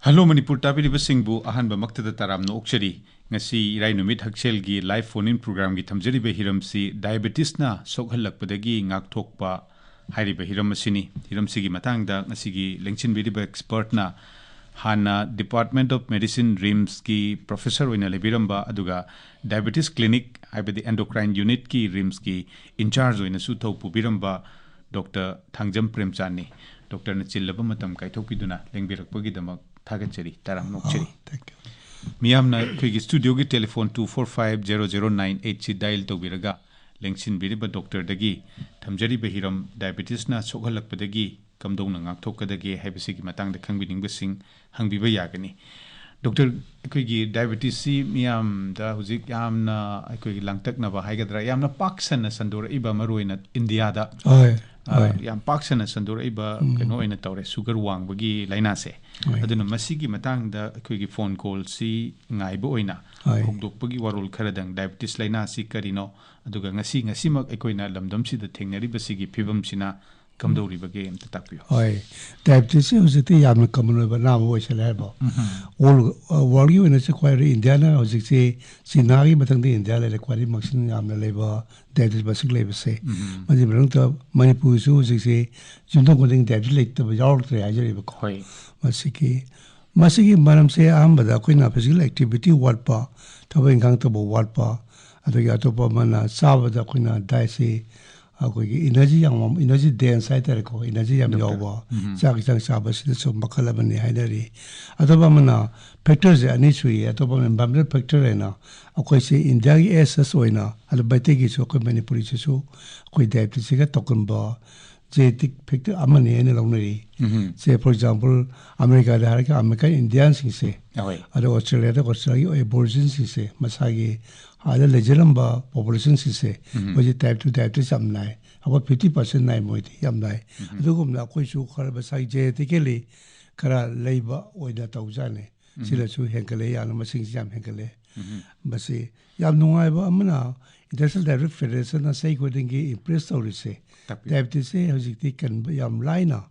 Hello Manipur tabiriba singbu ahanba maktada taramna okchari ngasi irai numit hakselgi live phone in program gi thamjariba hiramsi diabetes na sokhalakpadagi ngakthokpa hairiba hiramasini hiramsigi matangda ngasigi lengchinbiriba expert na hana Department of Medicine RIMS ki professor oina lebiramba aduga diabetes clinic haibadi endocrine unit ki RIMS ki in charge oina su thopu biramba Dr. Thangjam Premchand ni Dr. na chillaba matam kaithokpiduna lengbirakpagi damak Thagachari, Taram Nokchari. Thank you. Miyamna Kwigi studio gi telephone 2450098 dial to Viraga, Lengshin Biriba Doctor Dagi, Tamjari Behiram, diabetes na Sokalak Padagi, Kamdong Naktoka Dagi, Habisiki Matang the Kangbing Bissing, Hangbiba Yagani. Dr. Kwigi diabetes si Miyam da Huzik Yamna, Kwigi Langtak Nava Hagadra, Yamna Paksan Sandura Iba Maruina India da. Yam Paksana Sandura Iba, Kano in a Tore, Sugar Wang, Bagi, Lainase. Aduna Masigi Matang da Kwigi phone call si Ngaiboina, Hogdopagi Warul Karadang, diabetes Lainasi Karino, Aduga Ngasi, Ngasimak Equina Lamdom si the Tingari Basigi Pibum Sina, Kamdori Bagame to Tapio. Diabetes is the Yam common, but now was a level. All while you in a query Indiana, or say, Sinari, but in the India, the query Maxim Yam labor, diabetes basically say. But the Brunta Manipusu, say, you don't go in diabetes late to be all three. I Masiki Manam say but the Queen of physical activity what pa, Tobin Kantabo what pa, at the Yatopa Mana, Sava the Queen of Daisy, energy dance, energy Yamova, Jackson Sabas, so Macalamani Hidari. Atobamana, Pectors an issue, Atobam and Bamble Pectorena, a question in Dagi SS Oina, at the Bategi so many police so, quite diabetes token bar. Genetic picture amani any lonely. Say for example, America the American Indians say. Other Australia abortions say, Masagi, other legendamba populations say, was it type 2 type 3 some night. About 50% nine moiti yam night. Lugum la Quishu Karabasai genetically Kara labor or the Tauzane. Silla to Henkale and Masing Yam Henkale. But say, Yam no Amana, International Direct Federation and say, what they impressed or say. Diabetes has taken Yam Lina,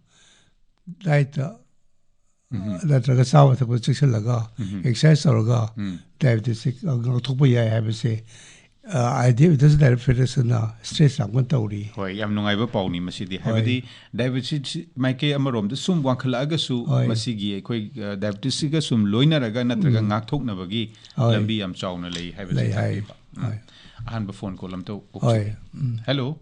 diet that Ragasawa, the position laga, excess or ga, diabetes, Topoya, have say. I did this direct federation stress on Tori. Why, I'm no ever pony, Masidi. Heavy diabetes, my K. Amarom, the Sum Wankalagasu, Masigi, quick diabetes, Sum Loina Raga, Natraga, Naktok Navagi, Lambi, am Chaunale, have a hand phone column to. Hello.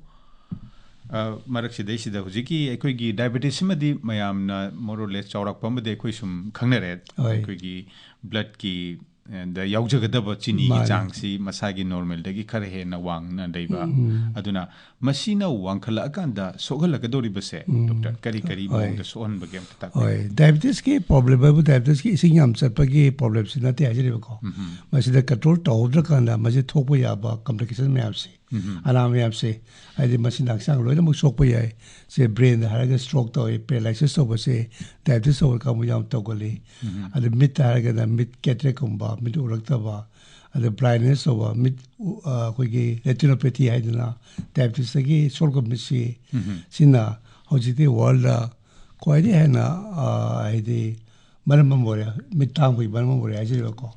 Maraxidesi the Huziki, Equigi, diabetes, Mayam, more or less Chaurak Pomba, the Equisum, Kangaret, Equigi, blood key. And the Yaujagadaba Chini Jangsi, Masagi normal, the Gikare na Wang Nandaiba, Aduna, Masina Wankala Aganda, Sogalakadori Base, Dr. Karikari, the Swan Bagam. Diabetes problem, but diabetes is in Yam Sapagi problems in the Ajarico. Masida Katul Todrakanda, Mazitopoyaba, complication mayapsi. Alam mayapsi, I did Masina Sang, Lodamu Sopoya, say brain, the Haraga stroke to paralysis over say, diabetes overcome Yam Togoli, and the mid Haraga and mid Ketrecumba, mid Uraktaba, and the blindness over mid retinopathy Hidana, diabetes again, Solcom Missi, Sina, Hojiti World, quite a the Manamamora, mid town with Manamora, Ajirico.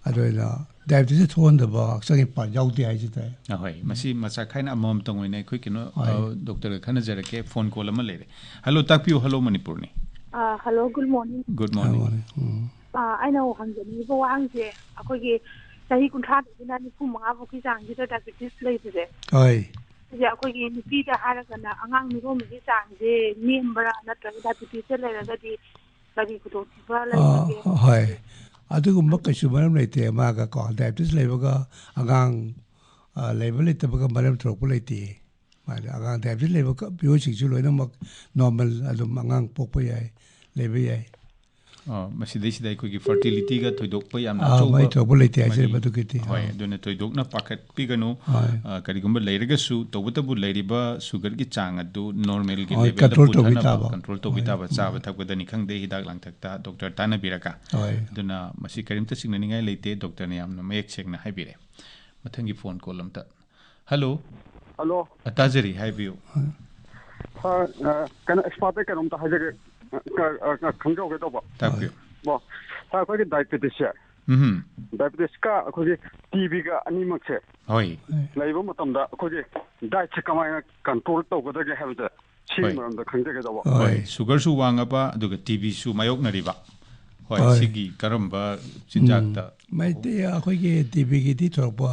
I don't know. Diabetes on the box, second part, Yauti Ajita. Ahoy, Masi Masakaina Mom Tong in a quick, Dr. Kanazarake, phone call a Malay. Hello, Tapu, hello, Manipurni. Hello, good morning. Good morning. I know Hangani, Boangje, Akogi, Sahi contract in any Pumavokizang, the diabetes later. Aye. The Akogi, Peter Haragana, Angang Nigom, the Nimbra, not diabetes, that he could Aye. I do look at Subarum later, Maga called diabetes labor, Agang label it to become Madame Tropolati. My Agang diabetes labor, Bushing Julian normal, Adumangang Popoya, Labia. Masidis they could give fertility to Dopa and my Tropolati, I said, but to get it. Don't to Dogna Packet Pigano, Carigumba Ladigasu, Tobutabu Ladyba, Sugar Gichang, do normal control to Vitaba, Savat with the Nikang de Hidaglang Takta, Dr. Tana Biraka. Dona Masikarim to signaling I late, Dr. Niam, no make segna Hibire. Matangi phone column. Hello. Hello. Atazeri, have you? Can I expect that on the Thank you. 뭐 ꯑꯩꯈꯣꯏꯒꯤ ꯗꯥꯏꯕꯦꯇꯤꯁꯁꯦ ꯗꯥꯏꯕꯦꯇꯤꯁꯀ ꯑꯩꯈꯣꯏꯒꯤ ꯇꯤꯕꯤꯒ ꯑꯅꯤꯃꯛꯁꯦ ꯍꯣꯏ ꯂꯩꯕ ꯃꯇꯝꯗ ꯑꯩꯈꯣꯏꯒꯤ ꯗꯥꯏꯠꯁꯦ ꯀꯃꯥꯏꯅ control ꯇꯧꯒꯗꯒꯦ ꯍꯥꯏꯕꯁꯦ ꯁꯤꯒꯤ ꯃꯔꯝꯗ ꯈꯪꯖꯒꯗꯧꯕ ꯍꯣꯏ ꯁꯨꯒꯔꯁꯨ ꯋꯥꯡꯉꯕ ꯑꯗꯨꯒ ꯇꯤꯕꯤꯁꯨ ꯃꯥꯌꯣꯛꯅꯔꯤꯕ ꯍꯣꯏ ꯁꯤꯒꯤ ꯀꯔꯝꯕ ꯆꯤꯟꯖꯥꯛꯇ ꯃꯩꯇꯩ ꯑꯩꯈꯣꯏꯒꯤ ꯇꯤꯕꯤꯒꯤꯗꯤ ꯊꯣꯛꯄ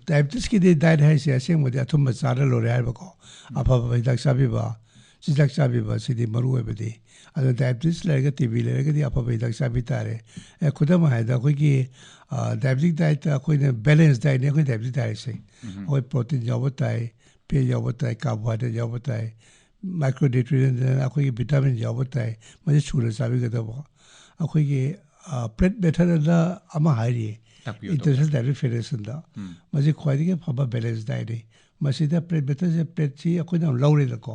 ꯗꯥꯏꯕꯦꯇꯤꯁꯀꯤꯗꯤ ꯗꯥꯏꯠ ꯍꯥꯏꯁꯦ ꯑꯁꯦꯡꯕꯗꯤ ꯑꯊꯨꯝꯕ ꯆꯥꯔ ꯂꯣꯏꯔꯦ ꯍꯥꯏꯕꯀꯣ ꯑꯐꯕ ꯍꯤꯗꯥꯛ ꯆꯥꯕꯤꯕ ꯆꯤꯟꯖꯥꯛ ꯆꯥꯕꯤꯕ ꯁꯤꯗꯤ ꯃꯔꯨ ꯑꯣꯏꯕꯗꯤ ꯑꯗꯨ ꯗꯥꯏꯕꯦꯇꯤꯁ ꯂꯩꯔꯒ ꯇꯤꯕꯤ ꯂꯩꯔꯒꯗꯤ ꯑꯐꯕ ꯍꯤꯗꯥꯛ ꯆꯥꯕꯤ ꯇꯥꯔꯦ ꯈꯨꯗꯝ ꯍꯥꯏꯔꯕꯗ ꯑꯩꯈꯣꯏꯒꯤ ꯗꯥꯏꯕꯦꯇꯤꯛ ꯗꯥꯏꯠꯇ ꯑꯩꯈꯣꯏꯅ ꯕꯦꯂꯦꯟꯁ ꯗꯥꯏꯠꯅꯤ ꯑꯩꯈꯣꯏ ꯗꯥꯏꯕꯦꯇꯤꯛ ꯗꯥꯏꯠꯁꯦ ꯑꯩꯈꯣꯏ ꯄ꯭ꯔꯣꯇꯤꯟ ꯌꯥꯎꯕ ꯇꯥꯏ ꯐꯦꯠ ꯌꯥꯎꯕ ꯇꯥꯏ ꯀꯥꯔꯕꯣꯍꯥꯏꯗ꯭ꯔꯦꯠ ꯌꯥꯎꯕ ꯇꯥꯏ ꯃꯥꯏꯀ꯭ꯔꯣꯅ꯭ꯌꯨꯇ꯭ꯔꯤꯌꯦꯟꯇ ꯑꯩꯈꯣꯏꯒꯤ ꯚꯤꯇꯥꯃꯤꯟ ꯌꯥꯎꯕ ꯇꯥꯏ ꯃꯁꯤ ꯁꯨꯅ ꯆꯥꯕꯤꯒꯗꯕ ꯑꯩꯈꯣꯏꯒꯤ ꯄ꯭ꯂꯦꯠ ꯃꯦꯊꯗꯅ ꯑꯃ ꯍꯥꯏꯔꯤꯌꯦ ꯏꯟꯇꯔꯅꯦꯁꯅꯦꯜ ꯗꯥꯏꯕꯦꯇꯤꯛ ꯐꯦꯗꯔꯦꯁꯟꯗ ꯃꯁꯤ ꯈ꯭ꯋꯥꯏꯗꯒꯤ ꯐꯕ ꯕꯦꯂꯦꯟꯁ ꯗꯥꯏꯠꯅꯤ ꯃꯁꯤꯗ ꯄ꯭ꯂꯦꯠ ꯃꯦꯊꯗꯁꯦ ꯄ꯭ꯂꯦꯠꯁꯤ ꯑꯩꯈꯣꯏꯅ ꯂꯧꯔꯦꯗꯀꯣ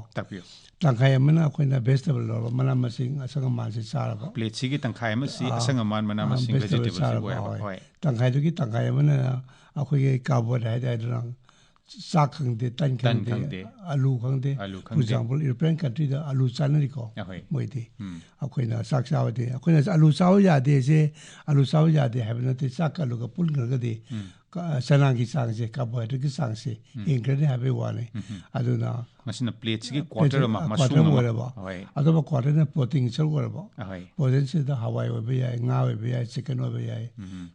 ꯇꯪꯈꯥꯏ ꯑꯃꯅ ꯑꯩꯈꯣꯏꯅ ꯚꯦꯖꯤꯇꯦꯕꯜ ꯂꯧꯔꯕ ꯃꯅꯥ ꯃꯁꯤꯡ ꯑꯁꯪ ꯑꯃꯥꯟꯁꯤ ꯆꯥꯔꯕ ꯄ꯭ꯂꯦꯠꯁꯤꯒꯤ ꯇꯪꯈꯥꯏ ꯑꯃꯁꯤ ꯑꯁꯪ ꯑꯃꯥꯟ ꯃꯅꯥ ꯃꯁꯤꯡ ꯚꯦꯖꯤꯇꯦꯕꯜꯁꯤ ꯑꯣꯏꯔꯕ ꯍꯣꯏ ꯇꯪꯈꯥꯏꯗꯨꯒꯤ ꯇꯪꯈꯥꯏ ꯑꯃꯅ ꯑꯩꯈꯣꯏꯒꯤ ꯀꯥꯔꯕꯣꯍꯥꯏꯗ꯭ꯔꯦꯠ ꯍꯥꯏꯗꯅ ꯆꯥꯛ ꯈꯪꯗꯦ ꯇꯟ ꯈꯪꯗꯦ ꯑꯂꯨ ꯈꯪꯗꯦ ꯐꯣꯔ ꯑꯦꯛꯖꯥꯝꯄꯜ ꯌꯨꯔꯣꯄꯤꯌꯟ ꯀꯟꯇ꯭ꯔꯤꯗ ꯑꯂꯨ ꯆꯥꯅꯔꯤꯀꯣ ꯃꯣꯏꯗꯤ ꯑꯩꯈꯣꯏꯅ ꯆꯥꯛ ꯆꯥꯕꯗꯤ ꯑꯩꯈꯣꯏꯅ ꯑꯂꯨ ꯆꯥꯕ ꯌꯥꯗꯦꯁꯦ ꯑꯂꯨ ꯆꯥꯕ ꯌꯥꯗꯦ ꯍꯥꯏꯕ ꯅꯠꯇꯦ ꯆꯥꯛꯀ ꯑꯂꯨꯒ ꯄꯨꯟꯈ꯭ꯔꯒꯗꯤ ꯆꯅꯥꯒꯤ ꯆꯥꯡꯁꯦ ꯀꯥꯔꯕꯣꯍꯥꯏꯗ꯭ꯔꯦꯠꯀꯤ ꯆꯥꯡꯁꯦ ꯍꯦꯟꯈ꯭ꯔꯅꯤ ꯍꯥꯏꯕꯒꯤ ꯋꯥꯅꯤ ꯑꯗꯨꯅ ꯃꯁꯤꯅ ꯄ꯭ꯂꯦꯠꯁꯤꯒꯤ ꯀ꯭ꯋꯥꯇꯔ ꯑꯃ ꯀ꯭ꯋꯥꯇꯔ ꯑꯣꯏꯔꯕ ꯑꯇꯣꯞꯄ ꯀ꯭ꯋꯥꯇꯔꯅ ꯄ꯭ꯔꯣꯇꯤꯟꯒꯤ ꯁꯔꯨꯛ ꯑꯣꯏꯔꯕ ꯄ꯭ꯔꯣꯇꯤꯟꯁꯤꯗ ꯍꯋꯥꯏ ꯑꯣꯏꯕ ꯌꯥꯏ ꯉꯥ ꯑꯣꯏꯕ ꯌꯥꯏ ꯆꯤꯛꯀꯟ ꯑꯣꯏꯕ ꯌꯥꯏ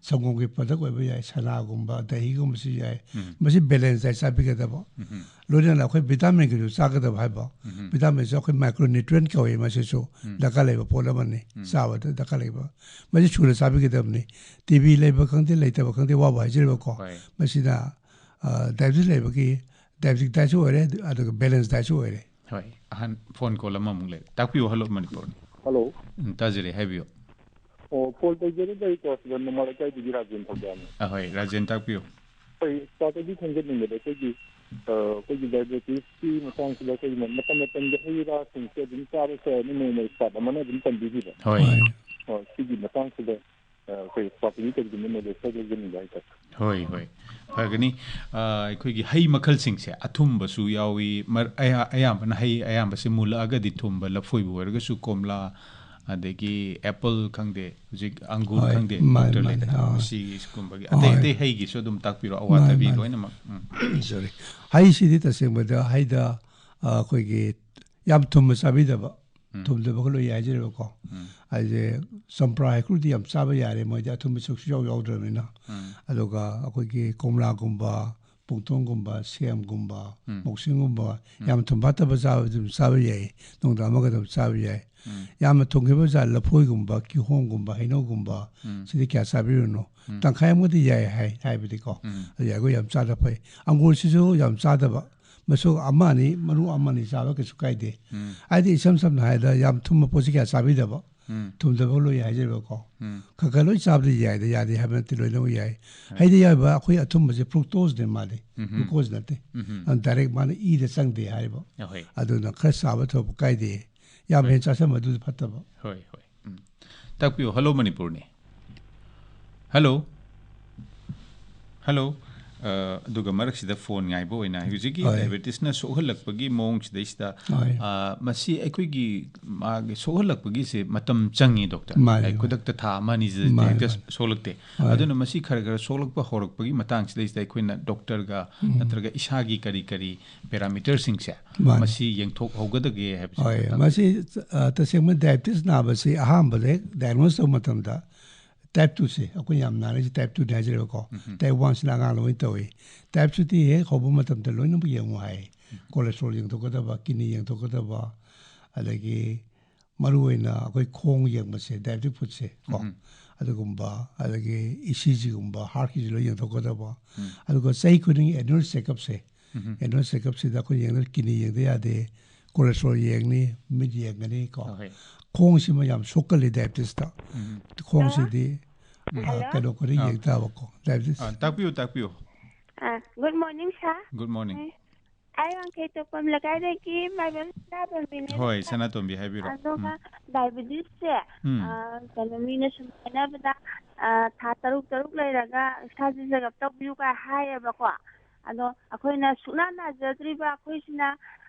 ꯁꯪꯒꯣꯝꯒꯤ ꯄ꯭ꯔꯗꯛ ꯑꯣꯏꯕ ꯌꯥꯏ ꯁꯅꯥꯒꯨꯝꯕ ꯗꯍꯤꯒꯨꯝꯕꯁꯨ ꯌꯥꯏ ꯃꯁꯤ ꯕꯦꯂꯦꯟꯁ ꯗꯥꯏꯠ ꯆꯥꯕꯤꯒꯗꯕ ꯂꯣꯏꯅꯅ ꯑꯩꯈꯣই ꯚꯤꯇꯥꯃꯤꯟꯒꯤꯁꯨ ꯆꯥꯒꯗꯕ ꯍꯥꯏꯕ ꯚꯤꯇꯥꯃꯤꯟꯁꯨ ꯑꯩꯈꯣꯏ ꯃꯥꯏꯀ꯭ꯔꯣꯅ꯭ꯌꯨꯇ꯭ꯔꯤꯌꯦꯟ ꯀꯧꯏ ꯃꯁꯤꯁꯨ ꯗꯔꯀꯥꯔ ꯂꯩꯕ ꯄꯣꯠ ꯑꯃꯅꯤ ꯆꯥꯕꯗ ꯗꯔꯀꯥꯔ ꯂꯩꯕ ꯃꯁꯤ ꯁꯨꯅ ꯆꯥꯕꯤꯒꯗꯕꯅꯤ ꯇꯤꯕꯤ ꯂꯩꯕ ꯈꯪꯗꯦ ꯂꯩꯇꯕ ꯈꯪꯗꯦ ꯋꯥꯕ ꯍꯥꯏꯖꯔꯤꯕꯀꯣ ꯃꯁꯤꯅ ꯗꯥꯏꯕꯦꯇꯤꯁ ꯂꯩꯕꯒꯤ ꯗꯥꯏꯕꯦꯇꯤꯛ ꯗꯥꯏꯠꯁꯨ ꯑꯣꯏꯔꯦ ꯑꯗꯨꯒ ꯕꯦꯂꯦꯟꯁ ꯗꯥꯏꯠꯁꯨ ꯑꯣꯏꯔꯦ ꯍꯣꯏ ꯑꯍꯟ ꯐꯣꯟ ꯀꯣꯜ ꯑꯃꯃꯨꯛ ꯂꯩꯔꯦ ꯇꯥꯛꯄꯤꯌꯨ ꯍꯜꯂꯣ ꯃꯅꯤꯄꯨꯔ ꯍꯜꯂꯣ ꯇꯥꯖꯔꯦ ꯍꯥꯏꯕꯤꯌꯨ ꯀꯣꯜ ꯇꯧꯖꯔꯛꯏꯀꯣ ꯁꯤꯗ ꯅꯣꯡꯃ ꯂꯩꯀꯥꯏꯗꯒꯤ ꯔꯥꯖꯦꯟ ꯊꯧꯖꯥꯜꯅꯤ ꯑꯍꯣꯏ ꯔꯥꯖꯦꯟ ꯇꯥꯛꯄꯤꯌꯨ ꯑꯩꯈꯣꯏ ꯏꯁꯇꯥꯔꯇꯔꯒꯤ ꯈꯪꯖꯅꯤꯡꯕꯗ ꯑꯩꯈꯣꯏꯒꯤ ꯗꯥꯏꯕꯦꯇꯤꯁꯀꯤ ꯃꯇꯥꯡꯁꯤꯗ ꯑꯩꯈꯣꯏꯒꯤ ꯃꯇꯝ ꯃꯇꯝꯒꯤ ꯍꯩ ꯔꯥꯁꯤꯡꯁꯦ ꯑꯗꯨꯝ ꯆꯥꯕ ꯐꯩ ꯅꯣꯡꯃ ꯏꯁꯇꯥꯔꯠ ꯑꯃꯅ ꯑꯗꯨꯝ ꯇꯝꯕꯤꯈꯤꯕ ꯍꯣꯏ ꯁꯤꯒꯤ ꯃꯇꯥꯡꯁꯤꯗ ꯑꯩꯈꯣꯏ ꯏꯁꯇꯥꯔꯇꯔꯒꯤ ꯀꯔꯤꯒꯨꯝꯕ ꯅꯣꯂꯦꯖ ꯈꯔ ꯂꯧꯖꯅꯤꯡꯕ ꯍꯥꯏꯇꯥꯔꯦ ꯍꯣꯏ ꯍꯣꯏ ꯐꯒꯅꯤ ꯑꯩꯈꯣꯏꯒꯤ ꯍꯩ ꯃꯈꯜꯁꯤꯡꯁꯦ ꯑꯊꯨꯝꯕꯁꯨ ꯌꯥꯎꯏ ꯑꯌꯥꯝꯕꯅ ꯍꯩ ꯑꯌꯥꯝꯕꯁꯦ ꯃꯨꯜꯂꯛꯑꯒꯗꯤ ꯊꯨꯝꯕ ꯂꯐꯣꯏꯕꯨ ꯑꯣꯏꯔꯒꯁꯨ ꯀꯣꯝꯂꯥ ꯑꯗꯒꯤ ꯑꯦꯄꯜ ꯈꯪꯗꯦ ꯍꯧꯖꯤꯛ ꯑꯪꯒꯨꯔ ꯈꯪꯗꯦ ꯗꯣꯛꯇꯔ ꯂꯩꯗꯅ ꯃꯁꯤꯒꯨꯝꯕꯒꯤ ꯑꯇꯩ ꯑꯇꯩ ꯍꯩꯒꯤꯁꯨ ꯑꯗꯨꯝ ꯇꯥꯛꯄꯤꯔꯣ ꯑꯋꯥꯊꯕꯤ ꯂꯣꯏꯅꯃꯛ ꯁꯣꯔꯤ ꯍꯩꯁꯤꯗꯤ ꯇꯁꯦꯡꯕꯗ ꯍꯩꯗ ꯑꯩꯈꯣꯏꯒꯤ ꯌꯥꯝ ꯊꯨꯝꯕ ꯆꯥꯕꯤꯗꯕ ꯊꯨꯝꯗꯕ ꯂꯣꯏ ꯌꯥꯏꯖꯔꯦꯕꯀꯣ ꯍꯥꯏꯁꯦ ꯆꯝꯄ꯭ꯔꯥ ꯍꯩꯀ꯭ꯔꯨꯗꯤ ꯌꯥꯝ ꯆꯥꯕ ꯌꯥꯔꯦ ꯃꯣꯏꯗꯤ ꯑꯊꯨꯝꯕ ꯁꯔꯨꯛꯁꯨ ꯌꯥꯎꯗ꯭ꯔꯕꯅꯤ나 ꯑꯗꯨꯒ ꯑꯩꯈꯣꯏꯒꯤ ꯀꯣꯝꯂꯥꯒꯨꯝꯕ ꯄꯨꯡꯇꯣꯟꯒꯨꯝꯕ ꯁꯦꯝꯒꯨꯝꯕ ꯃꯧꯁꯤꯡꯒꯨꯝꯕ ꯌꯥꯝ ꯊꯨꯝ ꯐꯠꯇꯕ ꯆꯥꯕ ꯑꯗꯨꯝ ꯆꯥꯕ ꯌꯥꯏ ꯅꯣꯡꯃ ꯑꯃꯒ ꯑꯗꯨꯝ ꯆꯥꯕ ꯌꯥꯏ ꯌꯥꯝꯅ ꯊꯨꯝꯈꯤꯕ ꯖꯥꯠ ꯂꯐꯣꯏꯒꯨꯝꯕ ꯀꯤꯍꯣꯝꯒꯨꯝꯕ ꯍꯩꯅꯧꯒꯨꯝꯕ ꯁꯤꯗꯤ ꯀꯌꯥ ꯆꯥꯕꯤꯔꯨꯅꯨ ꯇꯪꯈꯥꯏ ꯑꯃꯗꯤ ꯌꯥꯏ ꯍꯥꯏꯕꯗꯤꯀꯣ ꯑꯗꯨ ꯑꯩꯈꯣꯏ ꯌꯥꯝ ꯆꯥꯗ ꯐꯩ ꯑꯪꯒꯨꯔꯁꯤꯁꯨ ꯌꯥꯝ ꯆꯥꯗꯕ ꯃꯁꯨ ꯑꯃ ꯑꯅꯤ ꯃꯔꯨ ꯑꯃ ꯑꯅꯤ ꯆꯥꯕ ꯀꯩꯁꯨ ꯀꯥꯏꯗꯦ ꯍꯥꯏꯗꯤ ꯏꯁꯝ ꯁꯝꯅ ꯍꯥꯏꯔꯕꯗ ꯌꯥꯝ ꯊꯨꯝꯕ ꯄꯣꯠꯁꯤ ꯀꯌꯥ ꯆꯥꯕꯤꯗꯕ ꯊꯨꯝꯗꯕ ꯂꯣꯏ ꯍꯥꯏꯖꯔꯤꯕꯀꯣ ꯈꯔ ꯂꯣꯏ ꯆꯥꯕꯗꯤ ꯌꯥꯏꯗ ꯌꯥꯗꯦ ꯍꯥꯏꯕ ꯅꯠꯇꯦ ꯂꯣꯏꯅꯃꯛ ꯌꯥꯏ ꯍꯩꯗ ꯌꯥꯎꯔꯤꯕ ꯑꯩꯈꯣꯏ ꯑꯊꯨꯝꯕꯁꯦ ꯐ꯭ꯔꯨꯛꯇꯣꯁꯅꯦ ꯃꯥꯗꯤ ꯒ꯭ꯂꯨꯀꯣꯖ ꯅꯠꯇꯦ ꯗꯥꯏꯔꯦꯛ ꯃꯥꯅ ꯏꯗ ꯆꯪꯗꯦ ꯍꯥꯏꯔꯤꯕ ꯑꯗꯨꯅ ꯈꯔ ꯆꯥꯕ ꯊꯣꯛꯄ ꯀꯥꯏꯗꯦ ꯌꯥꯝ ꯍꯦꯟꯅ ꯆꯥꯁꯟꯕ ꯑꯗꯨꯗꯤ ꯐꯠꯇꯕ ꯍꯣꯏ ꯍꯣꯏ ꯇꯥꯛꯄꯤꯌꯨ ꯍꯜꯂꯣ ꯃꯅꯤꯄꯨꯔꯅꯤ ꯍꯜꯂꯣ ꯍꯜꯂꯣ ꯑꯗꯨꯒ ꯃꯔꯛꯁꯤꯗ ꯐꯣꯟ ꯉꯥꯏꯕ ꯑꯣꯏꯅ ꯍꯧꯖꯤꯛꯀꯤ ꯗꯥꯏꯕꯦꯇꯤꯁꯅ ꯁꯣꯛꯍꯜꯂꯛꯄꯒꯤ ꯃꯑꯣꯡꯁꯤꯗꯩꯁꯤꯗ ꯃꯁꯤ ꯑꯩꯈꯣꯏꯒꯤ ꯃꯥꯒꯤ ꯁꯣꯛꯍꯜꯂꯛꯄꯒꯤꯁꯦ ꯃꯇꯝ ꯆꯪꯉꯤ ꯗꯣꯛꯇꯔ ꯈꯨꯗꯛꯇ ꯊꯥ ꯑꯃ ꯑꯅꯤꯁꯤꯗ ꯍꯦꯛꯇ ꯁꯣꯛꯂꯛꯇꯦ ꯑꯗꯨꯅ ꯃꯁꯤ ꯈꯔ ꯈꯔ ꯁꯣꯛꯂꯛꯄ ꯍꯧꯔꯛꯄꯒꯤ ꯃꯇꯥꯡꯁꯤꯗꯩꯁꯤꯗ ꯑꯩꯈꯣꯏꯅ ꯗꯣꯛꯇꯔꯒ ꯅꯠꯇ꯭ꯔꯒ ꯏꯁꯥꯒꯤ ꯀꯔꯤ ꯀꯔꯤ ꯄꯦꯔꯥꯃꯤꯇꯔꯁꯤꯡꯁꯦ ꯃꯁꯤ ꯌꯦꯡꯊꯣꯛꯍꯧꯒꯗꯒꯦ ꯍꯥꯏꯕꯁꯦ ꯍꯣꯏ ꯃꯁꯤ ꯇꯁꯦꯡꯕ ꯗꯥꯏꯕꯦꯇꯤꯁ ꯅꯥꯕꯁꯤ ꯑꯍꯥꯟꯕꯗ ꯍꯦꯛ ꯗꯥꯏꯒꯅꯣꯁ ꯇꯧꯕ ꯃꯇꯝꯗ टाइप 2 से अको याम नाने टाइप 2 नाजरे को टाइप 1 से नागा लोइन तोई टाइप 2 ती हे खबो मतम त लोइन ब यंग हाय कोलेस्ट्रॉल यंग तो कदबा किडनी यंग तो कदबा अदगी मरुइना अकोई खोंग यंग मसे डायबिटिक फुड से को अदगुम्बा अदगी ईसीजी गुम्बा हार्ट की लो यंग तो कदबा अदगो सही कुनिंग एनुअल चेकअप से एनुअल चेकअप से दा को यंग किडनी यंग दे यादे कोलेस्ट्रॉल यंग नि मिड यंग नि को खोंग से म याम सोकल डायबिटिस ता खोंग से दी कनो को यंग ता को डायबिटिस ताकपियो good morning sir good morning I want के पम लगाय दे कि माइबन सा बमिने होय सना तोंबी हाइबिरो अदोगा डायबिटीज से कनो मीने सुमना बदा था तरुक तरुक लेरगा साजि जगह तबिउ का हायबको अदो अखोइना सुना ना जद्रिबा अखोइसिना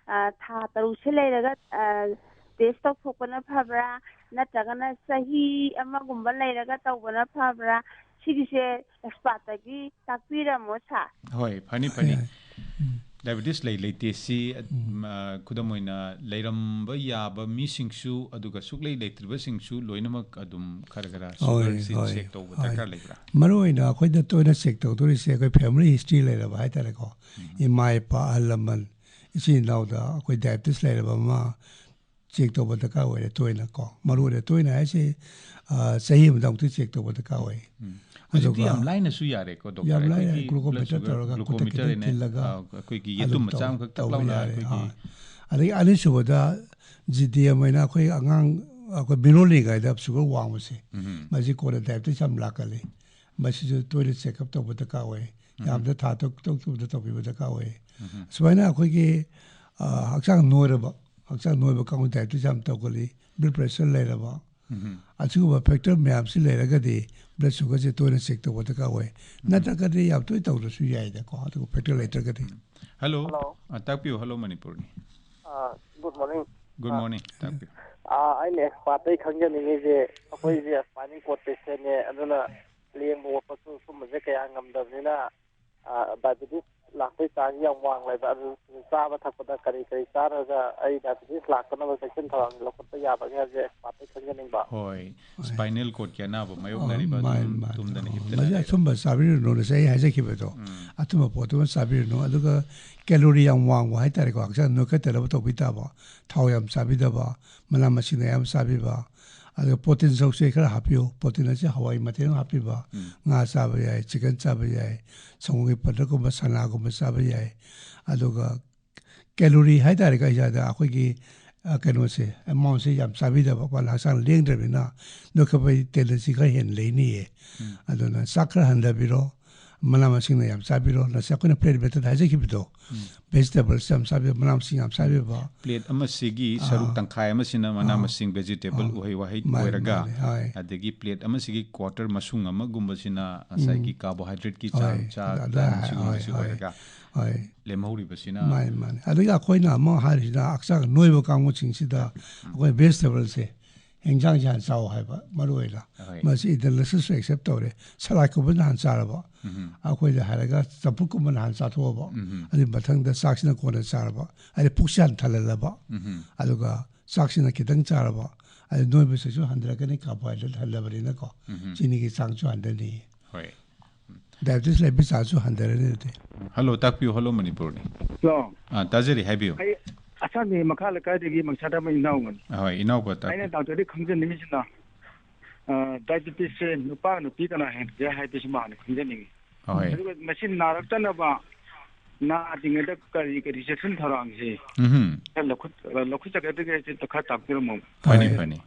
था तरुक से लेरगा ꯇꯦꯁ ꯇꯧꯊꯣꯛꯄꯅ ꯐꯕ꯭ꯔꯥ ꯅꯠꯇ꯭ꯔꯒꯅ ꯆꯍꯤ ꯑꯃꯒꯨꯝꯕ ꯂꯩꯔꯒ ꯇꯧꯕꯅ ꯐꯕ꯭ꯔꯥ ꯁꯤꯒꯤꯁꯦ ꯑꯦꯛꯁꯄꯥꯔꯠꯇꯒꯤ ꯇꯥꯛꯄꯤꯔꯝꯃꯣ ꯁꯥꯔ ꯍꯣꯏ ꯐꯅꯤ ꯗꯥꯏꯕꯦꯇꯤꯁ ꯂꯩꯇꯦ ꯁꯤ ꯈꯨꯗꯝ ꯑꯣꯏꯅ ꯂꯩꯔꯝꯕ ꯌꯥꯕ ꯃꯤꯁꯤꯡꯁꯨ ꯑꯗꯨꯒ ꯁꯨꯛꯂꯩ ꯂꯩꯇ꯭ꯔꯤꯕꯁꯤꯡꯁꯨ ꯂꯣꯏꯅꯃꯛ ꯑꯗꯨꯝ ꯈꯔ ꯁꯨꯒꯔꯁꯤ ꯆꯦꯛ ꯇꯧꯕ ꯗꯔꯀꯥꯔ ꯂꯩꯕ꯭ꯔꯥ ꯃꯔꯨꯑꯣꯏꯅ ꯑꯩꯈꯣꯏꯗ ꯇꯣꯏꯅ ꯆꯦꯛ ꯇꯧꯗꯣꯔꯤꯁꯦ ꯑꯩꯈꯣꯏ ꯐꯦꯃꯤꯂꯤ ꯍꯤꯁꯇ꯭ꯔꯤ ꯂꯩꯔꯕ ꯍꯥꯏꯇꯥꯔꯦꯀꯣ ꯏꯃꯥ ꯏꯄꯥ ꯑꯍꯜ ꯂꯃꯟ ꯏꯆꯤꯟ ꯏꯅꯥꯎꯗ ꯑꯩꯈꯣꯏ ꯗꯥꯏꯕꯦꯇꯤꯁ ꯂꯩꯔꯕ ꯑꯃ ꯆꯦꯛ ꯇꯧꯕ ꯗꯔꯀꯥꯔ ꯑꯣꯏꯔꯦ ꯇꯣꯏꯅ ꯀꯣ ꯃꯔꯨꯑꯣꯏꯅ ꯇꯣꯏꯅ ꯍꯥꯏꯁꯦ ꯆꯍꯤ ꯑꯃꯗ ꯑꯃꯨꯛꯇ ꯆꯦꯛ ꯇꯧꯕ ꯗꯔꯀꯥꯔ ꯑꯣꯏ ꯍꯧꯖꯤꯛꯇꯤ ꯌꯥꯝ ꯂꯥꯏꯅꯁꯨ ꯌꯥꯔꯦꯀꯣ ꯗꯣꯛꯇꯔ ꯑꯩꯈꯣꯏꯒꯤ ꯒ꯭ꯂꯨꯀꯣꯃꯤꯇꯔ ꯇꯧꯔꯒ ꯒ꯭ꯂꯨꯀꯣꯃꯤꯇꯔ ꯑꯩꯈꯣꯏꯒꯤ ꯌꯦꯇꯨꯝ ꯃꯆꯥ ꯑꯃꯈꯛ ꯇꯛ ꯂꯥꯎꯅ ꯑꯩꯈꯣꯏꯒꯤ ꯑꯗꯒꯤ ꯑꯅꯤꯁꯨꯕꯗ GDM ꯑꯣꯏꯅ ꯑꯩꯈꯣꯏ ꯑꯉꯥꯡ ꯑꯩꯈꯣꯏ ꯃꯤꯔꯣꯜꯂꯤꯉꯩꯗ ꯁꯨꯒꯔ ꯋꯥꯡꯕꯁꯦ ꯃꯁꯤ ꯀꯣꯟꯅ ꯗꯥꯏꯕꯦꯇꯤꯁ ꯌꯥꯝ ꯂꯥꯛꯀꯜꯂꯤ ꯃꯁꯤꯁꯨ ꯇꯣꯏꯅ ꯆꯦꯛꯑꯞ ꯇꯧꯕ ꯗꯔꯀꯥꯔ ꯑꯣꯏ ꯌꯥꯝꯅꯊꯥ ꯇꯧꯕꯗ ꯇꯧꯕꯤꯕ ꯗꯔꯀꯥꯔ ꯑꯣꯏ ꯁꯨꯃꯥꯏꯅ ꯑꯩꯈꯣꯏꯒꯤ ꯍꯛꯆꯥꯡ ꯅꯣꯏꯕ ꯀꯥꯡꯕꯨ ꯗꯥꯏꯕꯦꯇꯤꯁ ꯌꯥꯝ ꯇꯧꯒꯜꯂꯤ ꯕ꯭ꯂꯗ ꯄ꯭ꯔꯦꯁꯔ ꯂꯩꯔꯕ ꯑꯁꯤꯒꯨꯝꯕ ꯐꯦꯛꯇꯔ ꯃꯌꯥꯝꯁꯤ ꯂꯩꯔꯒꯗꯤ ꯕ꯭ꯂꯗ ꯁꯨꯒꯔꯁꯦ ꯇꯣꯏꯅ ꯆꯦꯛ ꯇꯧꯕ ꯗꯔꯀꯥꯔ ꯑꯣꯏ ꯅꯠꯇ꯭ꯔꯒꯗꯤ ꯌꯥꯝ ꯇꯣꯏꯅ ꯇꯧꯗ꯭ꯔꯁꯨ ꯌꯥꯏꯗꯀꯣ ꯑꯗꯨꯒ ꯐꯦꯛꯇꯔ ꯂꯩꯇ꯭ꯔꯒꯗꯤ ꯍꯜꯂꯣ ꯇꯥꯛꯄꯤꯌꯨ ꯍꯜꯂꯣ ꯃꯅꯤꯄꯨꯔꯅꯤ ꯒꯨꯗ ꯃꯣꯔꯅꯤꯡ ꯒꯨꯗ ꯃꯣꯔꯅꯤꯡ ꯇꯥꯛꯄꯤꯌꯨ ꯑꯩꯅ ꯑꯦꯛꯁꯄꯥꯔꯠꯇꯩ ꯈꯪꯖꯅꯤꯡꯉꯤꯁꯦ ꯑꯩꯈꯣꯏꯁꯦ ꯁ꯭ꯄꯥꯏꯅꯤꯡ ꯀꯣꯔꯗ ꯄꯦꯁꯦꯟꯅꯦ ꯑꯗꯨꯅ ꯂꯦꯡꯕ ꯑꯣꯠꯄꯁꯨ ꯁꯨꯝꯕꯁꯦ ꯀꯌꯥ ꯉꯝꯗꯕꯅꯤ나 ꯗꯥꯏꯕꯦꯇꯤꯁ ꯂꯥꯛꯄꯩ ꯆꯥꯡꯁꯤ ꯌꯥꯝ ꯋꯥꯡꯂꯦꯕ ꯑꯗꯨ ꯆꯥꯕ ꯊꯛꯄꯗ ꯀꯔꯤ ꯆꯥꯔꯒ ꯑꯩ ꯗꯥꯏꯕꯦꯇꯤꯁ ꯂꯥꯛꯇꯅꯕ ꯆꯦꯛꯁꯤꯟ ꯊꯧꯔꯥꯡ ꯂꯧꯈꯠꯄ ꯌꯥꯕꯒꯦ ꯍꯥꯏꯕꯁꯦ ꯑꯦꯛꯁꯄꯥꯔꯠꯇꯩ ꯈꯪꯖꯅꯤꯡꯕ ꯍꯣꯏ ꯁ꯭ꯄꯥꯏꯅꯦꯜ ꯀꯣꯔꯗꯀꯤ ꯑꯅꯥꯕ ꯃꯥꯌꯣꯛꯅꯔꯤꯕ ꯇꯨꯝꯗꯅ ꯍꯤꯞꯇꯅ ꯃꯁꯤ ꯑꯆꯨꯝꯕ ꯆꯥꯕꯤꯔꯨꯅꯨ ꯉꯁꯥꯏ ꯑꯩ ꯍꯥꯏꯖꯈꯤꯕꯗꯣ ꯑꯆꯨꯝꯕ ꯄꯣꯠꯇꯨꯃ ꯆꯥꯕꯤꯔꯨꯅꯨ ꯑꯗꯨꯒ ꯀꯦꯂꯣꯔꯤ ꯌꯥꯝ ꯋꯥꯡꯕ ꯍꯥꯏꯇꯥꯔꯦꯀꯣ ꯍꯛꯆꯥꯡ ꯅꯣꯏꯈꯠꯇꯅꯕ ꯇꯧꯕꯤ ꯇꯥꯕ ꯊꯥꯎ ꯌꯥꯝ ꯆꯥꯕꯤꯗꯕ ꯃꯅꯥ ꯃꯁꯤꯡꯅ ꯌꯥꯝ ꯆꯥꯕꯤꯕ ꯑꯗꯨꯒ ꯄ꯭ꯔꯣꯇꯤꯟ ꯁꯔꯨꯛꯁꯦ ꯈꯔ ꯍꯥꯞꯄꯤꯌꯨ ꯄ꯭ꯔꯣꯇꯤꯟ ꯑꯁꯤ ꯍꯋꯥꯏ ꯃꯊꯦꯜ ꯍꯥꯞꯄꯤꯕ ꯉꯥ ꯆꯥꯕ ꯌꯥꯏ ꯆꯤꯀꯟ ꯆꯥꯕ ꯌꯥꯏ ꯁꯪꯒꯣꯝꯒꯤ ꯄꯗꯔꯒꯨꯝꯕ ꯁꯅꯥꯒꯨꯝꯕ ꯆꯥꯕ ꯌꯥꯏ ꯑꯗꯨꯒ ꯀꯦꯂꯣꯔꯤ ꯍꯥꯏꯇꯥꯔꯦꯀꯣ ꯏꯁꯥꯗ ꯑꯩꯈꯣꯏꯒꯤ ꯀꯩꯅꯣꯁꯦ ꯑꯦꯃꯥꯎꯟꯁꯦ ꯌꯥꯝ ꯆꯥꯕꯤꯗꯕ ꯍꯛꯆꯥꯡ ꯂꯦꯡꯗ꯭ꯔꯕꯅꯤꯅ ꯅꯣꯏꯈꯠꯄꯒꯤ ꯇꯦꯟꯗꯦꯟꯁꯤ ꯈꯔ ꯍꯦꯟꯅ ꯂꯩꯅꯤꯌꯦ ꯑꯗꯨꯅ ꯆꯥꯛ ꯈꯔ ꯍꯟꯊꯕꯤꯔꯣ ꯃꯅꯥ ꯃꯁꯤꯡꯅ ꯌꯥꯝ ꯆꯥꯕꯤꯔꯣ ꯉꯁꯤ ꯑꯩꯈꯣꯏꯅ ꯄ꯭ꯂꯦꯠ ꯃꯦꯊꯠ ꯍꯥꯏꯖꯈꯤꯕꯗꯣ ꯚꯦꯖꯤꯇꯦꯕꯜꯁ ꯌꯥꯝ ꯆꯥꯕꯤꯕ ꯃꯅꯥ ꯃꯁꯤꯡ ꯌꯥꯝ ꯆꯥꯕꯤꯕ ꯄ꯭ꯂꯦꯠ ꯑꯃꯁꯤꯒꯤ ꯁꯔꯨꯛ ꯇꯪꯈꯥꯏ ꯑꯃꯁꯤꯅ ꯃꯅꯥ ꯃꯁꯤꯡ ꯚꯦꯖꯤꯇꯦꯕꯜ ꯎꯍꯩ ꯋꯥꯍꯩ ꯑꯣꯏꯔꯒ ꯑꯗꯒꯤ ꯄ꯭ꯂꯦꯠ ꯑꯃꯁꯤꯒꯤ ꯀ꯭ꯋꯥꯔꯇꯔ ꯃꯁꯨꯡ ꯑꯃꯒꯨꯝꯕꯁꯤꯅ ꯉꯁꯥꯏꯒꯤ ꯀꯥꯔꯕꯣꯍꯥꯏꯗ꯭ꯔꯦꯠꯀꯤ ꯆꯥꯡ ꯁꯤꯒꯨꯝꯕꯁꯤ ꯑꯣꯏꯔꯒ ꯂꯦꯝꯍꯧꯔꯤꯕꯁꯤꯅ ꯃꯥꯅꯤ ꯑꯗꯒꯤ ꯑꯩꯈꯣꯏꯅ ꯑꯃꯨꯛ ꯍꯥꯏꯔꯤꯁꯤꯅ ꯍꯛꯆꯥꯡ ꯅꯣꯏꯕ ꯀꯥꯡꯕꯨꯁꯤꯡꯁꯤꯗ ꯑꯩꯈꯣꯏ ꯚꯦꯖꯤꯇꯦꯕꯜꯁꯦ ꯍꯦꯟꯖꯥꯡꯁꯦ ꯍꯥꯟꯅ ꯆꯥꯎ ꯍꯥꯏꯕ ꯃꯔꯨ ꯑꯣꯏꯅ ꯃꯁꯤ ꯏꯟꯇꯔꯅꯦꯁꯅꯦꯜꯁꯨ ꯑꯦꯛꯁꯦꯞ ꯇꯧꯔꯦ ꯁꯂꯥꯗꯀꯨꯝꯕ ꯅꯍꯥꯟ ꯆꯥꯔꯕ ꯑꯩꯈꯣꯏꯗ ꯍꯥꯏꯔꯒ ꯆꯝꯐꯨꯠꯀꯨꯝꯕ ꯅꯍꯥꯟ ꯆꯥꯊꯣꯛꯑꯕ ꯑꯗꯨꯒꯤ ꯃꯊꯪꯗ ꯆꯥꯛꯁꯤꯅ ꯀꯣꯟꯅ ꯆꯥꯔꯕ ꯍꯥꯏꯗꯤ ꯄꯨꯛꯁꯤ ꯍꯥꯟꯅ ꯊꯜꯍꯜꯂꯕ ꯑꯗꯨꯒ ꯆꯥꯛꯁꯤꯅ ꯈꯤꯇꯪ ꯆꯥꯔꯕ ꯑꯗꯨ ꯅꯣꯏꯕꯁꯤꯁꯨ ꯍꯟꯊꯔꯛꯀꯅꯤ ꯀꯥꯔꯕꯣꯍꯥꯏꯗ꯭ꯔꯦꯠ ꯍꯜꯂꯕꯅꯤꯅꯀꯣ ꯆꯤꯅꯤꯒꯤ ꯆꯥꯡꯁꯨ ꯍꯟꯊꯅꯤ ꯗꯥꯏꯕꯦꯇꯤꯁ ꯂꯩꯕ ꯆꯥꯡꯁꯨ ꯍꯟꯊꯔꯅꯤ ꯑꯗꯨꯗꯤ ꯍꯜꯂꯣ ꯇꯥꯛꯄꯤꯌꯨ ꯍꯜꯂꯣ ꯃꯅꯤꯄꯨꯔꯅꯤ ꯇꯥꯖꯔꯤ ꯍꯥꯏꯕꯤꯌꯨ ꯑꯁꯥꯝꯒꯤ ꯃꯈꯥ ꯂꯩꯀꯥꯏꯗꯒꯤ ꯃꯪꯁꯥꯗꯥꯕ ꯏꯅꯥꯎꯒꯅꯤ ꯍꯣꯏ ꯏꯅꯥꯎꯕ ꯑꯩꯅ ꯗꯥꯛꯇꯔꯗꯤ ꯈꯪꯖꯅꯤꯡꯉꯤꯁꯤꯅ ꯗꯥꯏꯕꯦꯇꯤꯁꯁꯦ ꯅꯨꯄꯥ ꯅꯨꯄꯤ ꯀꯅꯥ ꯍꯦꯟꯒꯦ ꯍꯥꯏꯕꯁꯤ ꯃꯥꯅ ꯈꯪꯖꯅꯤꯡꯉꯤ ꯑꯗꯨꯒ ꯃꯁꯤ ꯅꯥꯔꯛꯇꯅꯕ ꯅꯥꯗ꯭ꯔꯤꯉꯩꯗ ꯀꯔꯤ ꯆꯦꯛꯁꯤꯟ ꯊꯧꯔꯥꯡꯁꯤ ꯂꯧꯈꯠꯆꯒꯗꯒꯦ ꯈꯔ ꯇꯥꯛꯄꯤꯔꯝꯃꯣ ꯐꯅꯤ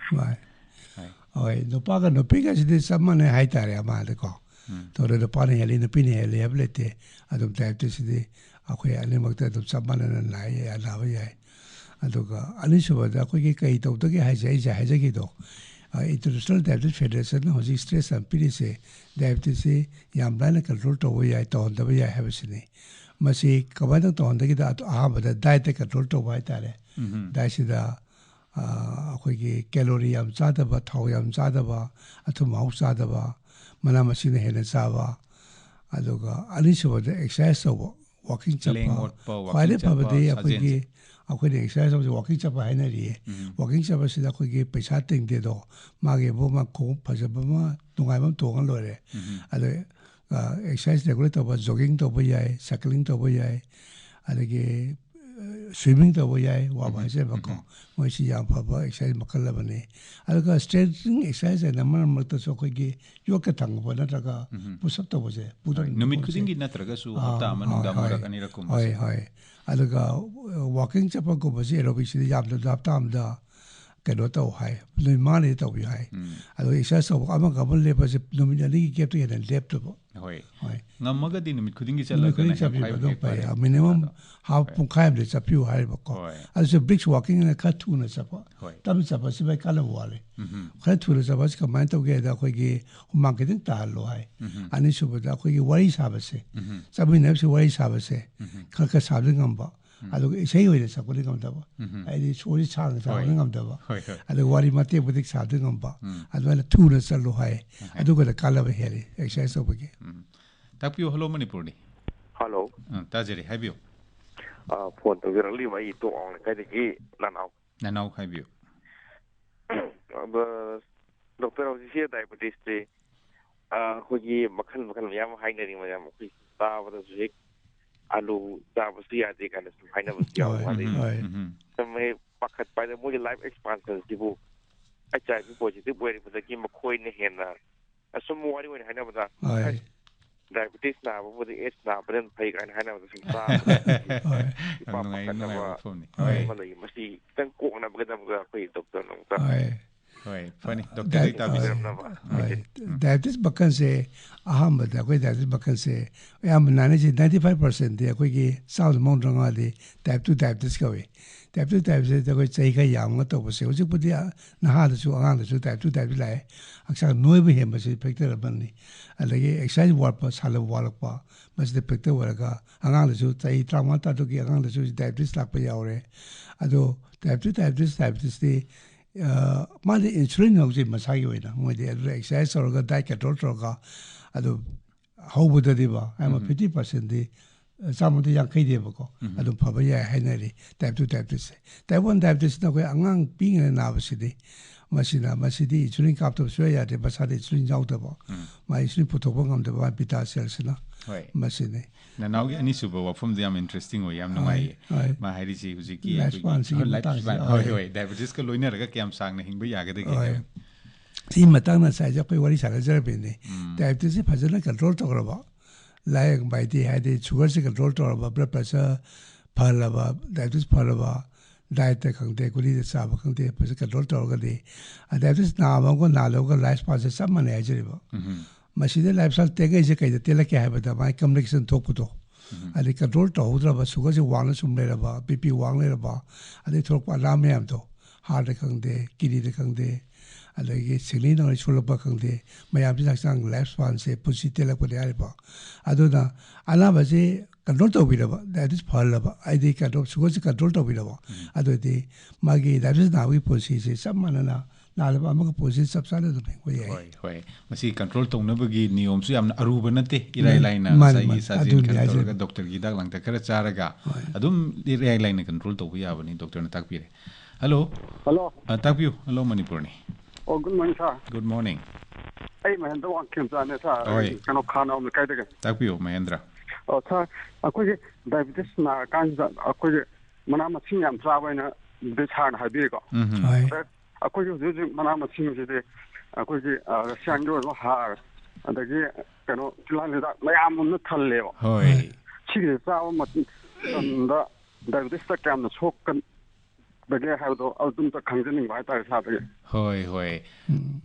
ꯍꯣꯏ ꯅꯨꯄꯥꯒ ꯅꯨꯄꯤꯒꯁꯤꯗꯤ ꯆꯞ ꯃꯥꯟꯅꯩ ꯍꯥꯏꯇꯥꯔꯦ ꯑꯃꯗꯀꯣ ꯇꯧꯔꯦ ꯅꯨꯄꯥꯅ ꯍꯦꯜꯂꯤ ꯅꯨꯄꯤꯅ ꯍꯦꯜꯂꯤ ꯍꯥꯏꯕ ꯂꯩꯇꯦ ꯑꯗꯨꯝ ꯗꯥꯏꯕꯦꯇꯤꯁꯁꯤꯗꯤ ꯑꯩꯈꯣꯏ ꯑꯅꯤꯃꯛꯇ ꯑꯗꯨꯝ ꯆꯞ ꯃꯥꯟꯅꯅ ꯅꯥꯕꯌꯥꯏ ꯑꯗꯨꯒ ꯑꯅꯤꯁꯨꯕꯗ ꯑꯩꯈꯣꯏꯒꯤ ꯀꯩ ꯇꯧꯗꯒꯦ ꯑꯩꯁꯦ ꯍꯥꯏꯖꯈꯤꯗꯣ ꯏꯟꯇꯔꯅꯦꯁꯅꯦꯜ ꯗꯥꯏꯕꯦꯇꯤꯁ ꯐꯦꯗꯔꯦꯁꯟꯅ ꯍꯧꯖꯤꯛ ꯁ꯭ꯇ꯭ꯔꯦꯁ ꯌꯥꯝ ꯄꯤꯔꯤꯁꯦ ꯗꯥꯏꯕꯦꯇꯤꯁꯁꯤ ꯌꯥꯝ ꯂꯥꯏꯅ ꯀꯟꯇ꯭ꯔꯣꯜ ꯇꯧꯕꯌꯥꯏ ꯇꯧꯍꯟꯗꯕ ꯌꯥꯏ ꯍꯥꯏꯕꯁꯤꯅꯤ ꯃꯁꯤ ꯀꯃꯥꯏꯅ ꯇꯧꯍꯟꯗꯒꯦꯗ ꯑꯍꯥꯟꯕꯗ ꯗꯥꯏꯠꯇ ꯀꯟꯇ꯭ꯔꯣꯜ ꯇꯧꯕ ꯍꯥꯏꯇꯥꯔꯦ ꯗꯥꯏꯠꯁꯤꯗ ꯑꯩꯈꯣꯏꯒꯤ ꯀꯦꯂꯣꯔꯤ ꯌꯥꯝ ꯆꯥꯗꯕ ꯊꯥꯎ ꯌꯥꯝ ꯆꯥꯗꯕ ꯑꯊꯨꯝ ꯑꯍꯥꯎ ꯆꯥꯗꯕ ꯃꯅꯥ ꯃꯁꯤꯡꯅ ꯍꯦꯟꯅ ꯆꯥꯕ ꯑꯗꯨꯒ ꯑꯅꯤꯁꯨꯕꯗ ꯑꯦꯛꯁꯔꯁꯥꯏꯁ ꯇꯧꯕ ꯋꯥꯀꯤꯡ ꯆꯠꯄ ꯈ꯭ꯋꯥꯏꯗꯒꯤ ꯐꯕꯗꯤ ꯑꯩꯈꯣꯏꯅ ꯑꯦꯛꯁꯔꯁꯥꯏꯁ ꯇꯧꯕꯁꯦ ꯋꯥꯀꯤꯡ ꯆꯠꯄ ꯍꯥꯏꯅꯔꯤꯌꯦ ꯋꯥꯀꯤꯡ ꯆꯠꯄꯁꯤꯗ ꯑꯩꯈꯣꯏꯒꯤ ꯄꯩꯁꯥ ꯇꯤꯡꯗꯦꯗꯣ ꯃꯥꯒꯤ ꯈꯣꯡꯎꯞ ꯐꯖꯕ ꯑꯃ ꯅꯨꯡꯉꯥꯏꯕ ꯑꯃ ꯇꯣꯡꯉ ꯂꯣꯏꯔꯦ ꯑꯗꯣ ꯑꯦꯛꯁꯔꯁꯥꯏꯁ ꯔꯦꯒꯨꯂꯔ ꯇꯧꯕ ꯖꯣꯒꯤꯡ ꯇꯧꯕꯌꯥꯏ ꯁꯥꯏꯀ꯭ꯂꯤꯡ ꯇꯧꯕ ꯌꯥꯏ ꯑꯗꯒꯤ ꯁ꯭ꯋꯤꯃꯤꯡ ꯇꯧꯕ ꯌꯥꯏ ꯋꯥꯕ ꯍꯥꯏꯖꯕꯀꯣ ꯃꯣꯏꯁꯤ ꯌꯥꯝ ꯐꯕ ꯑꯦꯛꯁꯔꯁꯥꯏꯁ ꯃꯈꯜ ꯑꯃꯅꯤ ꯑꯗꯨꯒ ꯁ꯭ꯇ꯭ꯔꯦꯆꯤꯡ ꯑꯦꯛꯁꯔꯁꯥꯏꯁ ꯍꯥꯏꯅ ꯃꯔꯛ ꯃꯔꯛꯇꯁꯨ ꯑꯩꯈꯣꯏꯒꯤ ꯌꯣꯠꯀ ꯊꯥꯡꯕ ꯅꯠꯇ꯭ꯔꯒ ꯄꯨꯁꯑꯞ ꯇꯧꯕꯁꯦ ꯅꯨꯃꯤꯠ ꯈꯨꯗꯤꯡꯒꯤ ꯅꯠꯇ꯭ꯔꯒꯁꯨ ꯍꯞꯇꯥ ꯑꯃꯗ ꯑꯃꯨꯔꯛ ꯑꯅꯤꯔꯛꯀꯨꯝꯕ ꯍꯣꯏ ꯑꯗꯨꯒ ꯋꯥꯀꯤꯡ ꯆꯠꯄꯒꯨꯝꯕꯁꯤ ꯑꯦꯔꯣꯕꯤꯛꯁꯤꯗꯤ ꯌꯥꯝꯗ꯭ꯔꯕꯗ ꯍꯞꯇꯥ ꯑꯃꯗ ꯀꯩꯅꯣ ꯇꯧ ꯍꯥꯏ ꯅꯨꯃꯤꯠ 5 ꯇꯧꯕꯤꯌꯨ ꯍꯥꯏ ꯑꯗꯨꯒ ꯑꯦꯛꯁꯔꯁꯥꯏꯁ ꯇꯧꯕ ꯑꯃꯒ ꯑꯃ ꯂꯦꯞꯄꯁꯦ ꯅꯨꯃꯤꯠ 2ꯒꯤ ꯒꯦꯞꯇꯣ ꯍꯦꯟꯅ ꯂꯦꯞꯇꯕ ꯉꯝꯃꯒꯗꯤ ꯅꯨꯃꯤꯠ ꯈꯨꯗꯤꯡꯒꯤ ꯆꯠꯂꯒꯅ ꯃꯤꯅꯤꯃꯝ ꯄꯨꯡꯈꯥꯏ ꯑꯃꯗꯤ ꯆꯠꯄꯤꯌꯨ ꯍꯥꯏꯔꯤꯕꯀꯣ ꯑꯗꯨꯁꯨ ꯕ꯭ꯔꯤꯛꯁ ꯋꯥꯀꯤꯡꯅ ꯈꯔ ꯊꯨꯅ ꯆꯠꯄ ꯇꯞꯅ ꯆꯠꯄꯁꯤ ꯚꯥꯏ ꯀꯥꯟꯅꯕ ꯋꯥꯠꯂꯤ ꯈꯔ ꯊꯨꯅ ꯆꯠꯄꯁꯤ ꯀꯃꯥꯏꯅ ꯇꯧꯒꯦ ꯍꯥꯏꯗ ꯑꯩꯈꯣꯏꯒꯤ ꯍꯨꯃꯥꯡ ꯈꯤꯇꯪ ꯇꯥꯍꯜꯂꯣ ꯍꯥꯏ ꯑꯅꯤꯁꯨꯕꯗ ꯑꯩꯈꯣꯏꯒꯤ ꯋꯥꯔꯤ ꯁꯥꯕꯁꯦ ꯆꯠꯃꯤꯟꯅꯕꯁꯤ ꯋꯥꯔꯤ ꯁꯥꯕꯁꯦ ꯈꯔ ꯁꯥꯕ ꯉꯝꯕ ꯑꯗꯨꯒ ꯏꯁꯩ ꯑꯣꯏꯅ ꯁꯛꯄꯗꯤ ꯉꯝꯗꯕ ꯍꯥꯏꯗꯤ ꯁꯣꯔꯁꯤ ꯁꯥꯡꯅ ꯁꯥꯕꯗꯤ ꯉꯝꯗꯕ ꯑꯗꯨꯒ ꯋꯥꯔꯤ ꯃꯇꯦꯛ ꯃꯇꯦꯛ ꯁꯥꯕꯗꯤ ꯉꯝꯕ ꯑꯗꯨꯃꯥꯏꯅ ꯊꯨꯅ ꯆꯠꯂꯨ ꯍꯥꯏ ꯑꯗꯨꯒ ꯀꯥꯟꯅꯕ ꯍꯦꯜꯂꯤ ꯑꯦꯛꯁꯔꯁꯥꯏꯁ ꯇꯧꯕꯒꯤ ꯇꯥꯛꯄꯤꯌꯨ ꯍꯜꯂꯣ ꯃꯅꯤꯄꯨꯔꯅꯤ ꯍꯜꯂꯣ ꯇꯥꯖꯔꯤ ꯍꯥꯏꯕꯤꯌꯨ ꯐꯣꯟ ꯇꯧꯖꯔꯛꯂꯤꯕ ꯑꯩ ꯇꯣꯛ ꯂꯩꯀꯥꯏꯗꯒꯤ ꯅꯅꯥꯎ ꯍꯥꯏꯕꯤꯌꯨ ꯗꯣꯛꯇꯔ ꯍꯧꯖꯤꯛꯁꯦ ꯗꯥꯏꯕꯦꯇꯤꯁꯁꯦ ꯑꯩꯈꯣꯏꯒꯤ ꯃꯈꯜ ꯃꯌꯥꯝ ꯍꯥꯏꯅꯔꯤ ꯃꯌꯥꯝ ꯑꯩꯈꯣꯏ ꯇꯥꯕꯗꯁꯨ ꯍꯦꯛ ꯑꯥꯂꯨ ꯆꯥꯕꯁꯨ ꯌꯥꯗꯦ ꯀꯥꯏꯅ ꯁꯨꯝ ꯍꯥꯏꯅꯕꯁꯨ ꯌꯥꯎꯋꯤ ꯁꯨꯝ ꯄꯥꯈꯠꯄ ꯍꯥꯏꯗ ꯃꯣꯏꯒꯤ ꯂꯥꯏꯐ ꯑꯦꯛꯁꯄꯥꯟꯁꯟꯁꯤꯕꯨ HIV ꯄꯣꯖꯤꯇꯤꯚ ꯑꯣꯏꯔꯛꯄꯗꯒꯤ ꯃꯈꯣꯏꯅ ꯍꯦꯟꯅ ꯑꯁꯨꯝ ꯋꯥꯔꯤ ꯑꯣꯏꯅ ꯍꯥꯏꯅꯕꯗ ꯗꯥꯏꯕꯦꯇꯤꯁ ꯅꯥꯕꯕꯨꯗꯤ AIDS ꯅꯥꯕꯅ ꯐꯩ ꯀꯥꯏꯅ ꯍꯥꯏꯅꯕꯗ ꯁꯨꯝ ꯑꯃ ꯂꯩ ꯃꯁꯤ ꯈꯤꯇꯪ ꯀꯣꯛꯅꯕꯒꯤꯗꯃꯛꯇ ꯑꯩꯈꯣꯏ ꯗꯣꯛꯇꯔꯅ ꯑꯃꯨꯛꯇ ꯐꯅꯤ ꯗꯣꯛꯇꯔꯗꯒꯤ ꯇꯥꯕꯤꯔꯝꯅꯕ ꯗꯥꯏꯕꯦꯇꯤꯁ ꯃꯈꯜꯁꯦ ꯑꯍꯥꯟꯕꯗ ꯑꯩꯈꯣꯏ ꯗꯥꯏꯕꯦꯇꯤꯁ ꯃꯈꯜꯁꯦ ꯑꯌꯥꯝꯕ 95% ꯑꯩꯈꯣꯏꯒꯤ 95%ꯗꯤ ꯇꯥꯏꯞ 2 ꯗꯥꯏꯕꯦꯇꯤꯁ ꯀꯧꯏ ꯇꯥꯏꯞ 2 ꯗꯥꯏꯕꯦꯇꯤꯁꯇ ꯑꯩꯈꯣꯏ ꯆꯍꯤ ꯈꯔ ꯌꯥꯝꯃꯒ ꯇꯧꯕꯁꯦ ꯍꯧꯖꯤꯛꯄꯨꯗꯤ ꯅꯍꯥꯗꯁꯨ ꯑꯉꯥꯡꯗꯁꯨ ꯇꯥꯏꯞ 2 ꯗꯥꯏꯕꯦꯇꯤꯁ ꯂꯥꯛꯑꯦ ꯍꯛꯆꯥꯡ ꯅꯣꯏꯕ ꯍꯦꯟꯕꯁꯤ ꯐꯦꯛꯇꯔ ꯑꯃꯅꯤ ꯑꯗꯒꯤ ꯑꯦꯛꯁꯔꯁꯥꯏꯖ ꯋꯥꯠꯄ ꯁꯥꯟꯅꯕ ꯋꯥꯠꯂꯛꯄ ꯃꯁꯤꯗ ꯐꯦꯛꯇꯔ ꯑꯣꯏꯔꯒ ꯑꯉꯥꯡꯗꯁꯨ ꯆꯍꯤ 35-36ꯒꯤ ꯑꯉꯥꯡꯗꯁꯨ ꯗꯥꯏꯕꯦꯇꯤꯁ ꯂꯥꯛꯄ ꯌꯥꯎꯔꯦ ꯑꯗꯣ ꯇꯥꯏꯞ 2 ꯗꯥꯏꯕꯦꯇꯤꯁꯇꯤ ꯃꯥꯗꯤ ꯏꯟꯁꯨꯂꯤꯟ ꯂꯧꯖꯩ ꯃꯁꯥꯒꯤ ꯑꯣꯏꯅ ꯃꯣꯏꯗꯤ ꯑꯗꯨꯗ ꯑꯦꯛꯁꯔꯁꯥꯏꯖ ꯇꯧꯔꯒ ꯗꯥꯏꯠ ꯀꯟꯇ꯭ꯔꯣꯜ ꯇꯧꯔꯒ ꯑꯗꯨ ꯍꯧꯕꯗꯗꯤꯕ 50%ꯗꯤ 50-50ꯗꯦꯕꯀꯣ ꯑꯗꯨꯝ ꯐꯕ ꯌꯥꯏ ꯍꯥꯏꯅꯔꯤ ꯇꯥꯏꯞ 2 ꯗꯥꯏꯕꯦꯇꯤꯁꯁꯦ ꯇꯥꯏꯞ 1 ꯗꯥꯏꯕꯦꯇꯤꯁꯅ ꯑꯩꯈꯣꯏ ꯑꯉꯥꯡ ꯄꯤꯛꯉꯩ ꯅꯥꯕꯁꯤꯗꯤ ꯃꯁꯤꯗꯤ ꯏꯟꯁꯨꯂꯤꯟ ꯀꯥꯞꯇꯕ ꯁꯨꯡꯌꯥ ꯌꯥꯗꯦ ꯃꯁꯥꯗ ꯏꯟꯁꯨꯂꯤꯟ ꯌꯥꯎꯗꯕ ꯃꯥ ꯏꯟꯁꯨꯂꯤꯟ ꯄꯨꯊꯣꯛꯄ ꯉꯝꯗꯕ ꯕꯤꯇꯥ ꯁꯦꯜꯁꯤꯅ ꯃꯁꯤꯅꯤ ꯅꯅꯥꯎꯒꯤ ꯑꯅꯤꯁꯨꯕ ꯋꯥꯐꯝꯗ ꯌꯥꯝ ꯏꯟꯇꯔꯦꯁꯇꯤꯡ ꯑꯣꯏ ꯌꯥꯝ ꯅꯨꯡꯉꯥꯏꯌꯦ ꯃꯥ ꯍꯥꯏꯔꯤꯁꯤ ꯍꯧꯖꯤꯛꯀꯤ ꯗꯥꯏꯕꯦꯇꯤꯁꯀ ꯂꯣꯏꯅꯔꯒ ꯀꯌꯥꯝ ꯁꯥꯡꯅ ꯍꯤꯡꯕ ꯌꯥꯒꯗꯒꯦ ꯁꯤ ꯃꯇꯥꯡꯗ ꯉꯁꯥꯏꯁꯦ ꯑꯩꯈꯣꯏ ꯋꯥꯔꯤ ꯁꯥꯟꯅꯖꯔꯕꯅꯤ ꯗꯥꯏꯕꯦꯇꯤꯁꯁꯤ ꯐꯖꯅ ꯀꯟꯇ꯭ꯔꯣꯜ ꯇꯧꯔꯕ ꯂꯥꯏꯌꯦꯡꯕ ꯍꯥꯏꯗꯤ ꯁꯨꯒꯔꯁꯤ ꯀꯟꯇ꯭ꯔꯣल ꯇꯧꯔꯕ ꯕ꯭ꯂꯗ ꯄ꯭ꯔꯦꯁꯔ ꯐꯍꯜꯂꯕ ꯗꯥꯏꯕꯦꯇꯤꯁ ꯐꯍꯜꯂꯕ ꯗꯥꯏꯠꯇ ꯈꯪꯗꯦ ꯒꯨꯂꯤꯗ ꯆꯥꯕ ꯈꯪꯗꯦ ꯐꯖꯅ ꯀꯟꯇ꯭ꯔꯣल ꯇꯧꯔꯒꯗꯤ ꯗꯥꯏꯕꯦꯇꯤꯁ ꯅꯥꯕ ꯑꯃꯒ ꯅꯥꯗꯕꯒ ꯂꯥꯏꯐ ꯏꯁꯄꯥꯟꯁꯦ ꯆꯞ ꯃꯥꯟꯅꯩ ꯍꯥꯏꯖꯔꯤꯕ ꯃꯁꯤꯗ ꯂꯥꯏꯐ ꯏꯁꯇꯥꯏꯜ ꯇꯦꯛꯉꯩꯁꯦ ꯀꯩꯗ ꯇꯦꯜꯂꯛꯀꯦ ꯍꯥꯏꯕꯗ ꯃꯥꯒꯤ ꯀꯝꯄ꯭ꯂꯤꯀꯦꯁꯟ ꯊꯣꯛꯄꯗꯣ ꯑꯗꯩ ꯀꯟꯇ꯭ꯔꯣꯜ ꯇꯧꯍꯧꯗ꯭ꯔꯕ ꯁꯨꯒꯔꯁꯦ ꯋꯥꯡꯅ ꯁꯨꯝ ꯂꯩꯔꯕ BP ꯋꯥꯡ ꯂꯩꯔꯕ ꯑꯗꯩ ꯊꯣꯛꯂꯛꯄ ꯑꯅꯥ ꯃꯌꯥꯝꯗꯣ ꯍꯥꯔꯠꯇ ꯈꯪꯗꯦ ꯀꯤꯗꯅꯤꯗ ꯈꯪꯗꯦ ꯑꯗꯒꯤ ꯁꯤꯡꯂꯤ ꯅꯥꯎꯔꯤ ꯁꯣꯜꯂꯛꯄ ꯈꯪꯗꯦ ꯃꯌꯥꯝꯁꯤꯅ ꯍꯛꯆꯥꯡ ꯂꯥꯏꯐ ꯏꯁꯄꯥꯟꯁꯦ ꯄꯨꯟꯁꯤ ꯇꯦꯜꯂꯛꯄꯅꯤ ꯍꯥꯏꯔꯤꯕ ꯑꯗꯨꯅ ꯑꯅꯥꯕꯁꯤ ꯀꯟꯇ꯭ꯔꯣल ꯇꯧꯕꯤꯔꯕ ꯗꯥꯏꯕꯦꯇꯤꯁ ꯐꯍꯜꯂꯕ ꯍꯥꯏꯗꯤ ꯁꯨꯒꯔꯁꯤ ꯀꯟꯇ꯭ꯔꯣल ꯇꯧꯕꯤꯔꯕ ꯑꯗꯨꯗꯤ ꯃꯥꯒꯤ ꯗꯥꯏꯕꯦꯇꯤꯁ ꯅꯥꯕꯒꯤ ꯄꯨꯟꯁꯤꯁꯦ ꯆꯞ ꯃꯥꯟꯅꯅ ꯅꯥꯗꯕ ꯑꯃꯒ ꯄꯨꯟꯁꯤ ꯆꯞ ꯆꯥꯅ ꯑꯗꯨꯝ ꯍꯤꯡꯕ ꯌꯥꯏ ꯍꯣꯏ ꯃꯁꯤ ꯀꯟꯇ꯭ꯔꯣꯜ ꯇꯧꯅꯕꯒꯤ ꯅꯤꯌꯣꯝꯁꯨ ꯌꯥꯝꯅ ꯑꯔꯨꯕ ꯅꯠꯇꯦ ꯏꯔꯥꯏ ꯂꯥꯏꯅ ꯉꯁꯥꯏꯒꯤ ꯁꯥꯖꯦꯜ ꯈꯔ ꯇꯧꯔꯒ ꯗꯣꯛꯇꯔꯒꯤ ꯍꯤꯗꯥꯛ ꯂꯥꯡꯊꯛ ꯈꯔ ꯆꯥꯔꯒ ꯑꯗꯨꯝ ꯏꯔꯥꯏ ꯂꯥꯏꯅ ꯀꯟꯇ꯭ꯔꯣल ꯇꯧꯕ ꯌꯥꯕꯅꯤ ꯗꯣꯛꯇꯔꯅ ꯇꯥꯛꯄꯤꯔꯦ ꯍꯜꯂꯣ ꯇꯥꯛꯄꯤꯌꯨ ꯍꯜꯂꯣ ꯃꯅꯤꯄꯨꯔꯅꯤ good morning sir good morning ꯑꯩ ꯃꯍꯦꯟꯗ꯭ꯔ ꯋꯥꯡꯈꯦꯝꯆꯥꯅꯦ ꯁꯥꯔ ꯀꯩꯅꯣ ꯈꯥꯅꯥꯎ ꯂꯩꯀꯥꯏꯗꯒꯤ ꯇꯥꯛꯄꯤꯌꯨ ꯃꯍꯦꯟꯗ꯭ꯔ ꯁꯥꯔ ꯑꯩꯈꯣꯏꯒꯤ ꯗꯥꯏꯕꯦꯇꯤꯁ ꯅꯥꯔꯀꯥꯟꯁꯤꯗ ꯑꯩꯈꯣꯏꯒꯤ ꯃꯅꯥ ꯃꯁꯤꯡ ꯌꯥꯝ ꯆꯥꯕ ꯑꯣꯏꯅ ꯁꯥꯔꯅ ꯍꯥꯏꯕꯤꯔꯤꯀꯣ ꯑꯩꯈꯣꯏꯒꯤ ꯍꯧꯖꯤꯛ ꯍꯧꯖꯤꯛ ꯃꯅꯥ ꯃꯁꯤꯡꯁꯤꯗꯤ ꯑꯩꯈꯣꯏꯒꯤ ꯔꯁꯤꯌꯥꯟꯒꯤ ꯑꯣꯏꯕ ꯍꯥꯔ ꯑꯗꯒꯤ ꯀꯩꯅꯣ ꯇꯤꯜꯍꯥꯠ ꯍꯤꯗꯥꯛ ꯃꯌꯥꯝ ꯑꯃꯅ ꯊꯜꯂꯦꯕ ꯁꯤꯒꯤꯁꯦ ꯆꯥꯕ ꯃꯇꯝꯗ ꯗꯥꯏꯕꯦꯇꯤꯁꯇ ꯀꯌꯥꯝꯅ ꯁꯣꯛꯀꯗꯒꯦ ꯍꯥꯏꯕꯗꯣ ꯑꯗꯨꯝꯇ ꯈꯪꯖꯅꯤꯡꯕ ꯍꯥꯏꯇꯥꯔꯦ ꯁꯥꯔꯗꯒꯤ ꯍꯣꯏ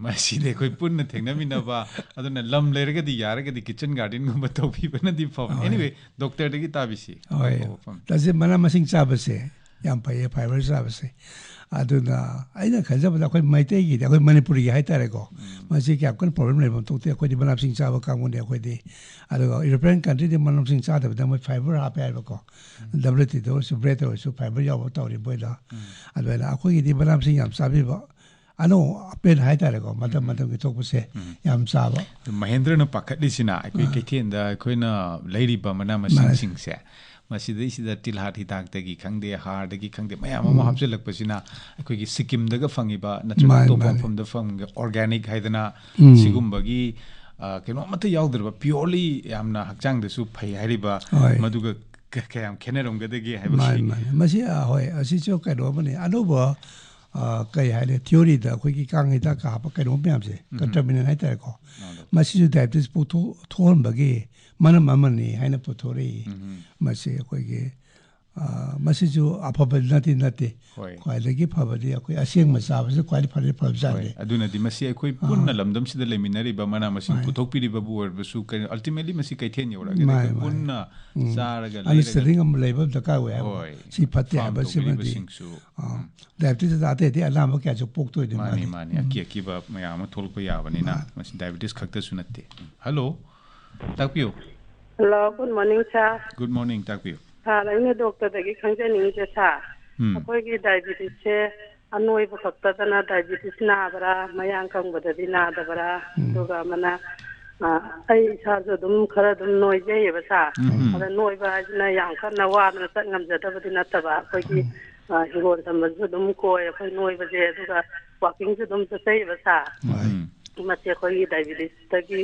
ꯃꯁꯤꯗꯤ ꯑꯩꯈꯣꯏ ꯄꯨꯟꯅ ꯊꯦꯡꯅꯃꯤꯟꯅꯕ ꯑꯗꯨꯅ ꯂꯝ ꯂꯩꯔꯒꯗꯤ ꯌꯥꯔꯒꯗꯤ ꯀꯤꯆꯟ ꯒꯥꯔꯗꯦꯟꯒꯨꯝꯕ ꯇꯧꯕꯤꯕꯅꯗꯤ ꯐꯕꯅꯤ ꯑꯦꯅꯤꯋꯦ ꯗꯣꯛꯇꯔꯗꯒꯤ ꯇꯥꯕꯤꯁꯤ ꯇꯁꯦꯡ ꯃꯅꯥ ꯃꯁꯤꯡ ꯆꯥꯕꯁꯦ ꯌꯥꯝ ꯐꯩꯌꯦ ꯐꯥꯏꯕꯔ ꯆꯥꯕꯁꯦ ꯑꯗꯨꯅ ꯑꯩꯅ ꯈꯟꯖꯕꯗ ꯑꯩꯈꯣꯏ ꯃꯩꯇꯩꯒꯤꯗꯤ ꯑꯩꯈꯣꯏ ꯃꯅꯤꯄꯨꯔꯤꯒꯤ ꯍꯥꯏꯇꯥꯔꯦꯀꯣ ꯃꯁꯤ ꯀꯌꯥꯝ ꯀꯟꯅ ꯄ꯭ꯔꯣꯕ꯭ꯂꯦꯝ ꯂꯩꯕ ꯊꯣꯛꯇꯦ ꯑꯩꯈꯣꯏꯗꯤ ꯃꯅꯥ ꯃꯁꯤꯡ ꯆꯥꯕ ꯀꯥꯡꯕꯨꯅꯤ ꯑꯩꯈꯣꯏꯗꯤ ꯑꯗꯨꯒ ꯌꯨꯔꯣꯄꯤꯌꯟ ꯀꯟꯇ꯭ꯔꯤꯗꯤ ꯃꯅꯥ ꯃꯁꯤꯡ ꯆꯥꯗꯕꯗ ꯃꯣꯏ ꯐꯥꯏꯕꯔ ꯍꯥꯞꯄꯦ ꯍꯥꯏꯕꯀꯣ WTꯗ ꯑꯣꯏꯔꯁꯨ ꯕ꯭ꯔꯦꯗ ꯑꯣꯏꯔꯁꯨ ꯐꯥꯏꯕꯔ ꯌꯥꯎꯕ ꯇꯧꯔꯤ ꯃꯣꯏꯗ ꯑꯗꯨꯃꯥꯏꯅ ꯑꯩꯈꯣꯏꯒꯤꯗꯤ ꯃꯅꯥ ꯃꯁꯤꯡ ꯌꯥꯝ ꯆꯥꯕꯤꯕ ꯑꯅꯧ ꯑꯄꯦꯟ ꯍꯥꯏꯇꯥꯔꯦꯀꯣ ꯃꯇꯝ ꯃꯇꯝꯒꯤ ꯊꯣꯛꯄꯁꯦ ꯌꯥꯝ ꯆꯥꯕ ꯃꯍꯦꯟꯗ꯭ꯔꯅ ꯄꯥꯈꯠꯂꯤꯁꯤꯅ ꯑꯩꯈꯣꯏ ꯀꯩꯊꯦꯜꯗ ꯑꯩꯈꯣꯏꯅ ꯂꯩꯔꯤꯕ ꯃꯅꯥ ꯃꯁꯤꯡꯁꯤꯡꯁꯦ ꯃꯁꯤꯗꯩꯁꯤꯗ ꯇꯤꯜꯍꯥꯠ ꯍꯤꯗꯥꯛꯇꯒꯤ ꯈꯪꯗꯦ ꯍꯥꯔꯗꯒꯤ ꯈꯪꯗꯦ ꯃꯌꯥꯝ ꯑꯃ ꯍꯥꯞꯆꯤꯜꯂꯛꯄꯁꯤना ꯑꯩꯈꯣꯏꯒꯤ ꯁꯤꯛꯀꯤꯝꯗꯒ ꯐꯪꯉꯤꯕ ꯅꯠꯇ꯭ꯔꯒ ꯑꯇꯣꯞꯄ ꯃꯐꯝꯗ ꯐꯪꯕ ꯑꯣꯔꯒꯥꯅꯤꯛ ꯍꯥꯏꯗꯅ ꯁꯤꯒꯨꯝꯕꯒꯤ ꯀꯩꯅꯣ ꯑꯃꯠꯇ ꯌꯥꯎꯗ꯭ꯔꯕ ꯄꯤꯌꯣꯔꯂꯤ ꯌꯥꯝꯅ ꯍꯛꯆꯥꯡꯗꯁꯨ ꯐꯩ ꯍꯥꯏꯔꯤꯕ ꯃꯗꯨꯒ ꯀꯌꯥꯝ ꯈꯦꯠꯅꯔꯝꯒꯗꯒꯦ ꯍꯥꯏꯕꯁꯤ ꯃꯁꯤ ꯍꯣꯏ ꯑꯁꯤꯁꯨ ꯀꯩꯅꯣ ꯑꯃꯅꯤ ꯑꯅꯧꯕ ꯀꯩ ꯍꯥꯏꯅꯤ ꯊꯤꯑꯣꯔꯤꯗ ꯑꯩꯈꯣꯏꯒꯤ ꯀꯥꯡ ꯍꯤꯗꯥꯛꯀ ꯍꯥꯞꯄ ꯀꯩꯅꯣ ꯃꯌꯥꯝꯁꯦ ꯀꯟꯇ꯭ꯔꯃꯤꯅꯦꯟ ꯍꯥꯏꯇꯥꯔꯦꯀꯣ ꯃꯁꯤꯁꯨ ꯗꯥꯏꯕꯦꯇꯤꯁ ꯊꯣꯛꯍꯟꯕꯒꯤ ꯃꯔꯝ ꯑꯃꯅꯤ ꯍꯥꯏꯅ ꯄꯨꯊꯣꯔꯛꯏ ꯃꯁꯤ ꯑꯩꯈꯣꯏꯒꯤ ꯃꯁꯤꯁꯨ ꯑꯐꯕꯗꯤ ꯅꯠꯇꯦ ꯈ꯭ꯋꯥꯏꯗꯒꯤ ꯐꯕꯗꯤ ꯑꯩꯈꯣই ꯑꯁꯦꯡꯕ ꯆꯥꯕꯁꯤꯅ ꯈ꯭ꯋꯥꯏꯗꯒꯤ ꯐꯕꯖꯥꯠꯅꯤ ꯑꯗꯨꯅꯗꯤ ꯃꯁꯤ ꯑꯩꯈꯣꯏ ꯄꯨꯟꯅ ꯂꯝꯗꯝꯁꯤꯗ ꯂꯩꯃꯤꯟꯅꯔꯤꯕ ꯃꯅꯥ ꯃꯁꯤꯡ ꯄꯨꯊꯣꯛꯄꯤꯔꯤꯕꯕꯨ ꯑꯣꯏꯔꯕꯁꯨ ꯀꯩꯅꯣ ꯑꯜꯇꯤꯃꯦꯠꯂꯤ ꯃꯁꯤ ꯀꯩꯊꯦꯜ ꯌꯧꯔꯛꯑꯒꯗꯤ ꯑꯩꯈꯣꯏ ꯄꯨꯟꯅ ꯆꯥꯔꯒ ꯑꯟꯗꯔꯁꯇꯦꯟꯗꯤꯡ ꯑꯃ ꯂꯩꯕ ꯗꯔꯀꯥꯔ ꯑꯣꯏ ꯍꯥꯏꯕ ꯁꯤ ꯐꯠꯇꯦ ꯍꯥꯏꯕꯁꯤꯃꯗꯤ ꯗꯥꯏꯕꯦꯇꯤꯁꯇ ꯑꯇꯩ ꯑꯅꯥꯕ ꯀꯌꯥꯁꯨ ꯄꯣꯛꯇꯣꯏꯅꯤ ꯃꯥꯅꯤ ꯑꯀꯤꯕ ꯃꯌꯥꯝ ꯑꯃ ꯊꯣꯛꯂꯛꯄ ꯌꯥꯕꯅꯤꯅ ꯃꯁꯤ ꯗꯥꯏꯕꯦꯇꯤꯁ ꯈꯛꯇꯁꯨ ꯅꯠꯇꯦ ꯍꯜꯂꯣ ꯇꯥꯛꯄꯤꯌꯨ hello good morning sir good morning ꯇꯥꯛꯄꯤꯌꯨ ค่ะแล้วเนี่ยดร.ตะกี้ครั้งที่1จะค่ะꯑꯩꯈꯣꯏꯒꯤ ꯗꯥꯏꯕꯦꯇꯤꯁꯁꯦ ꯑꯅꯣꯏꯕ ꯈꯛꯇꯗꯅ ꯗꯥꯏꯕꯦꯇꯤꯁ ꯅꯥꯕ꯭ꯔꯥ ꯃꯌꯥꯡ ꯀꯪꯕꯗꯗꯤ ꯅꯥꯗꯕ꯭ꯔꯥ ꯑꯗꯨꯒ ꯑꯃꯅ ꯑꯩ ꯏꯁꯥꯁꯨ ꯑꯗꯨꯝ ꯈꯔ ꯑꯗꯨꯝ ꯅꯣꯏꯖꯩꯌꯦꯕ ꯁꯥ ꯑꯗ ꯅꯣꯏꯕ ꯍꯥꯏꯁꯤꯅ ꯌꯥꯝ ꯀꯟꯅ ꯋꯥꯗꯅ ꯆꯠ ꯉꯝꯖꯗꯕꯗꯤ ꯅꯠꯇꯕ ꯑꯩꯈꯣꯏꯒꯤ ꯍꯤꯡꯒꯣꯜ ꯁꯝꯕꯁꯨ ꯑꯗꯨꯝ ꯀꯣꯏ ꯑꯩꯈꯣꯏ ꯅꯣꯏꯕꯁꯦ ꯑꯗꯨꯒ ꯋꯥꯛꯀꯤꯡꯁꯨ ꯑꯗꯨꯝ ꯆꯠꯆꯩꯌꯦꯕ ꯁꯥ ꯃꯁꯤ ꯑꯩꯈꯣꯏꯒꯤ ꯗꯥꯏꯕꯦꯇꯤꯁꯇꯒꯤ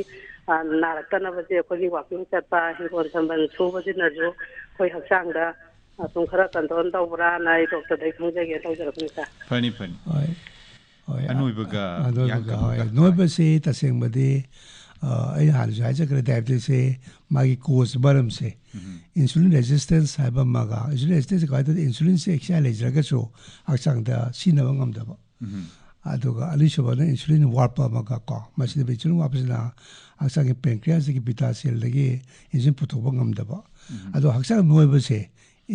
ꯅꯥꯔꯛꯇꯅꯕꯁꯦ ꯑꯩꯈꯣꯏꯒꯤ ꯋꯥꯛꯀꯤꯡ ꯆꯠꯄ ꯍꯤꯡꯒꯣꯜ ꯁꯝꯕꯜ ꯁꯨꯕꯁꯤꯅꯁꯨ ꯑꯩꯈꯣꯏ ꯍꯛꯆꯥꯡꯗ ꯁꯨꯝ ꯈꯔ ꯀꯟꯇ꯭ꯔꯣꯜ ꯇꯧꯕ꯭ꯔꯥꯅ ꯑꯩ ꯗꯣꯛꯇꯔꯗꯩ ꯈꯪꯖꯒꯦ ꯇꯧꯖꯔꯛꯄꯅꯤ ꯁꯥꯔ ꯐꯅꯤ ꯑꯅꯣꯏꯕꯒ ꯅꯣꯏꯕꯁꯤ ꯇꯁꯦꯡꯕꯗꯤ ꯑꯩ ꯍꯥꯟꯅꯁꯨ ꯍꯥꯏꯖꯈ꯭ꯔꯦ ꯗꯥꯏꯕꯦꯇꯤꯁꯁꯦ ꯃꯥꯒꯤ ꯀꯣꯁ ꯃꯔꯝꯁꯦ ꯏꯟꯁꯨꯂꯤꯟ ꯔꯦꯖꯤꯁꯇꯦꯟꯁ ꯍꯥꯏꯕ ꯑꯃꯒ ꯏꯟꯁꯨꯂꯤꯟ ꯔꯦꯖꯤꯁꯇꯦꯟꯁ ꯀꯃꯥꯏꯅ ꯇꯧꯗꯦ ꯏꯟꯁꯨꯂꯤꯟꯁꯦ ꯑꯦꯛꯁꯥꯏ ꯂꯩꯖꯔꯒꯁꯨ ꯍꯛꯆꯥꯡꯗ ꯁꯤꯖꯤꯟꯅꯕ ꯉꯝꯗꯕ ꯑꯗꯨꯒ ꯑꯅꯤꯁꯨꯕꯅ ꯏꯟꯁꯨꯂꯤꯟ ꯋꯥꯠꯄ ꯑꯃꯒ ꯀꯣ ꯃꯁꯤꯗ ꯏꯟꯁꯨꯂꯤꯟ ꯋꯥꯠꯄꯁꯤꯅ ꯍꯛꯆꯥꯡꯒꯤ ꯄꯦꯟꯀ꯭ꯔꯤꯌꯥꯁꯇꯒꯤ ꯕꯤꯇꯥ ꯁꯦꯜꯗꯒꯤ ꯏꯟꯁꯨꯂꯤꯟ ꯄꯨꯊꯣꯛꯄ ꯉꯝꯗꯕ ꯑꯗꯣ ꯍꯛꯆꯥꯡ ꯅꯣꯏꯕꯁꯦ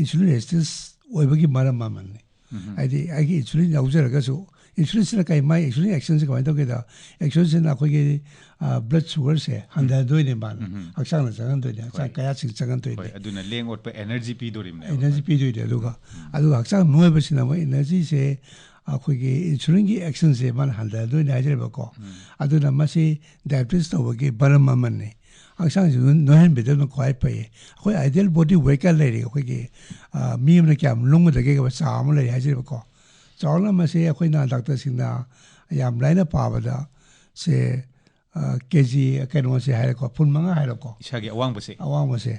ꯏꯟꯁꯨꯂꯤꯟ ꯔꯦꯖꯤꯁꯇꯦꯟꯁ ꯑꯣꯏꯕꯒꯤ ꯃꯔꯝ ꯑꯃꯅꯤ ꯍꯥꯏꯗꯤ ꯑꯩꯒꯤ ꯏꯟꯁꯨꯂꯤꯟ ꯌꯥꯎꯖꯔꯒꯁꯨ ꯏꯟꯁꯨꯂꯤꯟꯁꯤꯅ ꯀꯩ ꯃꯥꯏ ꯏꯟꯁꯨꯂꯤꯟ ꯑꯦꯛꯁꯟꯁꯦ ꯀꯃꯥꯏꯅ ꯇꯧꯒꯦꯗ ꯑꯦꯛꯁꯟꯁꯤꯅ ꯑꯩꯈꯣꯏꯒꯤ ꯕ꯭ꯂꯗ ꯁꯨꯒꯔꯁꯦ ꯍꯟꯊꯍꯟꯗꯣꯏꯅꯦ ꯃꯥꯅ ꯍꯛꯆꯥꯡꯗ ꯆꯪꯍꯟꯗꯣꯏꯅꯦ ꯍꯛꯆꯥꯡ ꯀꯌꯥꯁꯤꯡ ꯆꯪꯍꯟꯗꯣꯏꯅꯦ ꯑꯗꯨꯅ ꯂꯦꯡ ꯑꯣꯠꯄ 에너지 ꯄꯤꯗꯣꯔꯤꯕꯅꯦ 에너지 ꯄꯤꯗꯣꯏꯅꯦ ꯑꯗꯨꯒ ꯍꯛꯆꯥꯡ ꯅꯣꯏꯕꯁꯤꯅ ꯃꯣꯏ 에너지ꯁꯦ ꯑꯩꯈꯣꯏꯒꯤ ꯏꯟꯁꯨꯂꯤꯟꯒꯤ ꯑꯦꯛꯁꯟꯁꯦ ꯃꯥꯅ ꯍꯟꯊꯍꯟꯗꯣꯏꯅꯦ ꯍꯥꯏꯖꯔꯤꯕꯀꯣ ꯑꯗꯨꯅ ꯃꯁꯤ ꯗꯥꯏꯕꯦꯇꯤꯁ ꯇꯧꯕꯒꯤ ꯃꯔꯝ ꯑꯃꯅꯤ ꯍꯛꯆꯥꯡꯁꯤ ꯅꯣꯏꯍꯟꯕꯤꯗꯕꯅ ꯈ꯭ꯋꯥꯏ ꯐꯩꯌꯦ ꯑꯩꯈꯣꯏ ꯑꯥꯏꯗꯤꯌꯦꯜ ꯕꯣꯗꯤ ꯋꯦꯠꯀ ꯂꯩꯔꯤ ꯑꯩꯈꯣꯏꯒꯤ ꯃꯤ ꯑꯃꯅ ꯀꯌꯥꯝ ꯂꯨꯝꯒꯗꯒꯦ ꯆꯥꯡ ꯑꯃ ꯂꯩ ꯍꯥꯏꯖꯔꯤꯕꯀꯣ ꯆꯥꯎꯔꯥꯛꯅ ꯃꯁꯤ ꯑꯩꯈꯣꯏꯅ ꯗꯥꯛꯇꯔꯁꯤꯡꯅ ꯌꯥꯝ ꯂꯥꯏꯅ ꯄꯥꯕꯗ ꯁꯦ ꯀꯦꯖꯤ ꯀꯩꯅꯣꯁꯦ ꯍꯥꯏꯔꯦꯀꯣ ꯐꯨꯠ 5 ꯍꯥꯏꯔꯣꯀꯣ ꯏꯁꯥꯒꯤ ꯑꯋꯥꯡꯕꯁꯦ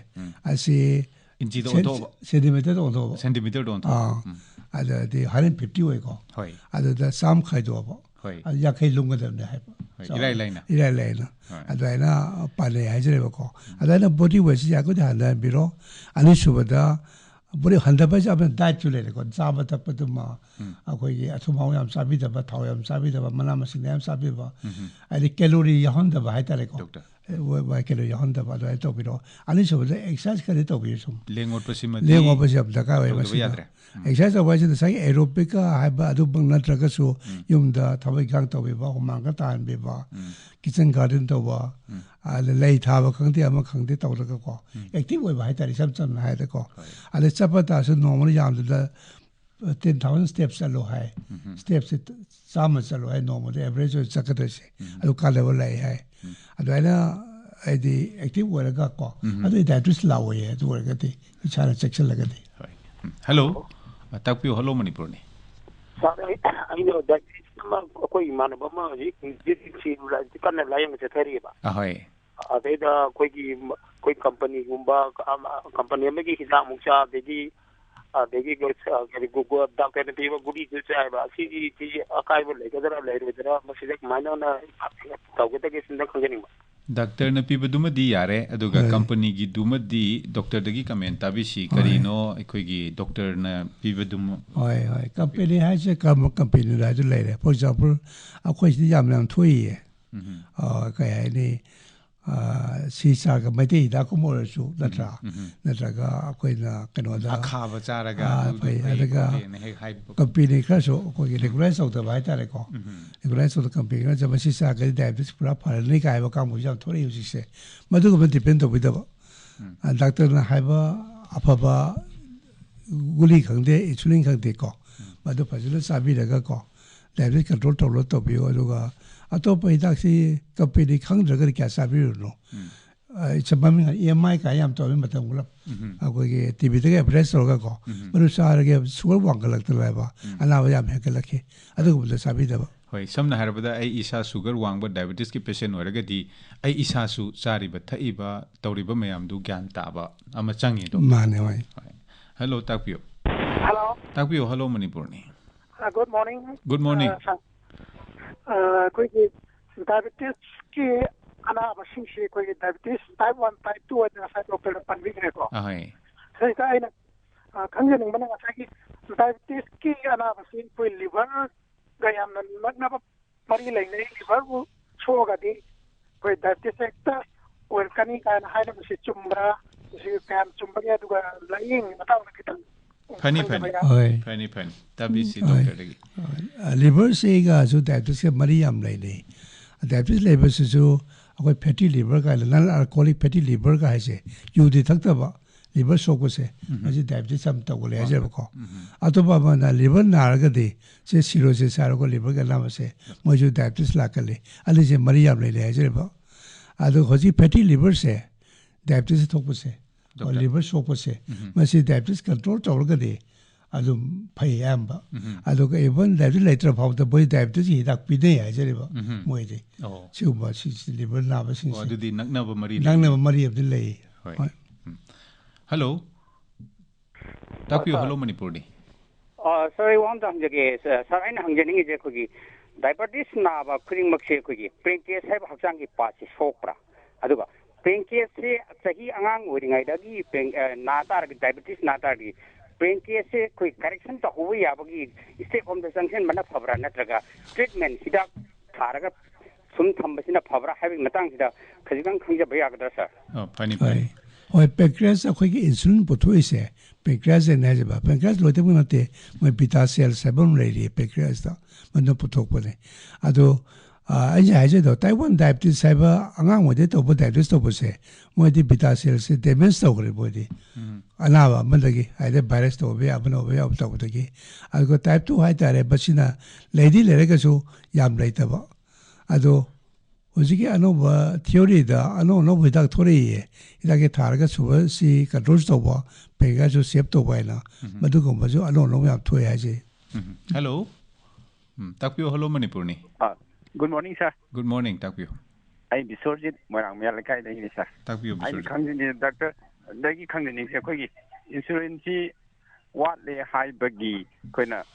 ꯑꯁꯤ 인지도 온도가 센티미터도 온도가 센티미터도 온도 아저디 150 어이고 아저다 쌈 카이도고 야케 룽거든데 하이바 이라이라이나 아다이나 빨래 하지래고 아다이나 보디 웨시 야고디 한다 비로 아니 수보다 보디 한다 바지 앞에 다줄래고 자바 tap도마 아고이 아토마오 얌 사비다바 타오 얌 사비다바 마나마시 냠 사비바 아디 캘로리 야혼다바 하이타래고 와 캘로리 야혼다바 도 비로 아니 수보다 엑사이즈 카데 또 비로 좀 랭오버시 앞다가 왜 마시 엑사이즈 와이즈도 사이 에로빅가 하이바 아두 방나트라가수 용다 타바이 강 또비바 호망가 타안비바 키친 가든 또바 레이 타바 강데 아마 강데 또라고 액티브 왜 하이타리 삼점 하이다고 아레 차바다서 노멀 ям다 10,000 steps allo hai steps sama allo hai normal average sakadase adu ka level lai hai adwaina adi active waraga ko adu diabetes lawe adu waragati ichara section lagadi hello takpio hello manipur ni sorry I know that ma koi man ba ma ji si la kan la yam se thari ba ahoi adeda koi company gumba company me ki hisab mukcha dedi देखिए कि गुगु doctor ने भी वो गुडी जो चाहे बा सी जी acai बोले कदरा ले रे मसिदक मानो ना तौगते के सिंदा खंगनी डॉक्टर ने पीबदुमदी यारे अदुगा कंपनी गी दुमदी डॉक्टर दगी कमेंट ताबिसी करिनो अखोगी डॉक्टर ने पीबदुम होय होय कंपनी हाजे कंपनी राजु लेरे फॉर एग्जांपल अखोई सी यामनाम थोइए काय हाइनी सीसागा मैते हिदाको मोरसु नत्रगा अखोइना कनोदा खाबा चारागा अदगा कंपनी खसो अखोगी रेगुलाइज औदा बाइतारेको रेगुलाइज औदा कंपनी जब सीसागा डायबिटीज पूरा फरने कायबा कामु जाम थोरै हुजिसे मदुगो डिपेंड तबिदबो डॉक्टर ना हाइबा अफबा गुली खंदे इंसुलिन खंदे को मदु फजलो साबिरगा को डायबिटीज कंट्रोल तौलो तबियो अदुगा अतोप हिदाक्सी कंपनी खंद्रगर क्या साबिरुनो चबमिंग EMI का याम तोबे मतम गुलब अकोगे टीवी तगे प्रेस होगा को मनु सारगे सुगर वांगलक्तलाबा अनावा याम हेकलखे अदुगुबद साबिदबा होय समना हरबदा आई ईसा सुगर वांगबा डायबिटीज की पेशेंट होरगदी आई ईसा सु चारिबा थइबा तौरिबा मयाम दु ज्ञान ताबा अमा चंगी दो माने होय हेलो ताकपियो हेलो मणिपुरनी गुड मॉर्निंग कोई डायबिटीज की अनाबसिंग से कोई डायबिटीज टाइप 1 टाइप 2 ना साइड डॉक्टर पनविग्रे को हाय सही का आइना खंजन बना कि डायबिटीज की अनाबसिंग कोई लिवर गयाम नमना परी लेने लिवर वो छोगदी कोई डायबिटीज एकता और कनी का हाइना से चुम्बरा से काम चुम्बरिया दुगा लाइंग बताओ ना कितन फनी तभी सी डॉक्टर लगी लिवर से का जो डायबिटीज के मरी याम लेने डायबिटीज लेवल से जो अकोई फैटी लिवर का नॉन अल्कोहलिक फैटी लिवर का है से यूदी तक तब liver sokose maji diabetes sam tawle ajaba ko atoba mana liver naragadi se cirrhosis sarako liver ga namase moju diabetes lakale ali je mariam le ajaba ado hoji fatty liver se diabetes thokpase liver sokpase masi diabetes control tawragadi ado phayamba ado ka even diabetes later about the boy diabetes hidak pide ajaba moide chuba si liver naba sin ado di naknaba mari abdullah hello takyo hello manipur ni sorry one time jage sir aina hangjani je khogi diabetes na ba khring makse khogi pancreas hai hakchang ki pa si sokra aduga pancreas se sahi angang oringai dagi na tar diabetes na tar gi pancreas se khoi correction ta huwa ya bagi step of the sanction mana phabra natraga treatment sida tharaga sum thambasina phabra habi matang sida khajigang khangja baya gadra sir pani और pancreas अखोई के insulin Puthoi से pancreas ने जब pancreas लोटे बुनाते मैं beta cell sebum ले रही pancreas दा मन पुथोक पने अदो अजे आजे दो ताइवान डायबिटीज साइबा अंगांग वदे तो डायबिटीज तो बसे मोदी बीटा सेल से डैमेज तो करे बोदी अनावा मनदगी आइदे वायरस तो बे अब तो बदगी अगो टाइप 2 हाई तारे बसिना लेडी लेरेगसु याम लेतबा अदो Ojiki anova theory da no vidak thori idake tharga suba si control to ba pega jo shape to ba na madu ko ba jo no ya thoi ha je hello takpyo hello manipur ni good morning sir good morning takpyo ai bisorjit morang mya lakai dai ni sir takpyo bisorjit ai khangni doctor dagi khangni se khoi insurance ji what le high bagi koina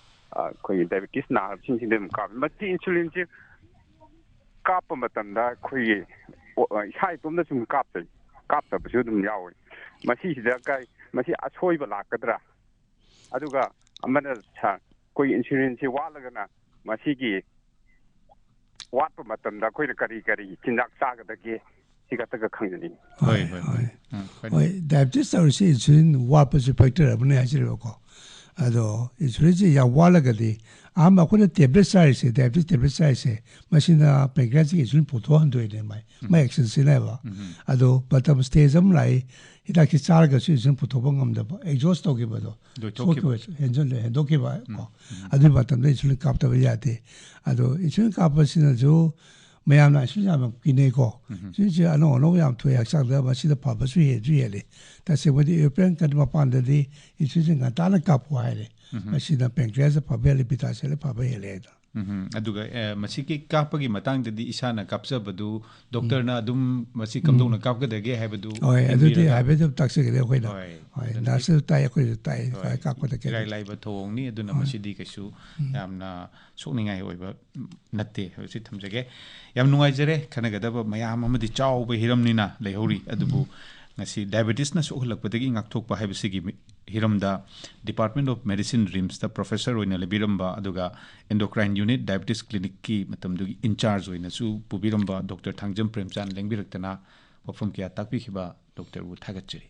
khoi diabetes na sing dem ka ma insulin ji काप मतंदा खुई इसाई तुमना सुम काप बसु दुम यावे मसी सिदा काय मसी असोइबा लाकद्रा अदुगा अमना छ कोई insurance वालगना मसी की वाट मतंदा कोई करी चिंजाक सागदगे सिगतग खंगनी होय डायबिटीज सर्विस इंसुलिन वापस फैक्टर अपने आजिरो को अदो इंसुलिन या वालगदी आम अखोने टेबलेट साइसे डायबिटीज टेबलेट साइसे मसिना पेंक्रियास की इंसुलिन पुथो हंदोय ने माय एक्शन सिनेबा अदो बटम स्टेज अम लाई हिदा की चारगा इंसुलिन पुथो बंगमदबा एग्जॉस्ट तो के बदो तो हेंजन हेंदो के बा अदो बटम इंसुलिन कापतबा याते अदो इंसुलिन कापसिना जो मैम इंसुलिन किने को सिजे अनो याम थोय हक्सांदा मसिदा पाबसु हे तसे वदि European country मपानदि insulin गाताना कापो हाइले मसिदा pancreas पाबेले beta सेले पाबेले अदुगा मसिकी कापगी मतंगदि इसाना कापजबदु डॉक्टरना अदुम मसि कमदोना कापगदगे हाइबदु ओय अदुदि हाइबदु ताक्सगदे होइना ओय नार्स ताय अखोय ताय कापदके लाइबा थोंगनी अदुना मसिदि कैसु यामना सोकनिंगाय होइबा नत्ते होसि थमजगे याम नुंगाइजरे खनगदबा मयाम अमदि चावबा हिरमनिना लेहौरी अदुबु ngasi diabetes na sohlakpadagi ngakthokpa haibisigi hiramda department of medicine rims da professor oina lebiramba aduga endocrine unit diabetes clinic ki matamdugi in charge oina su pubiramba dr thangjam premchan lengbirakna wafam kya takpi khiba dr u thagachiri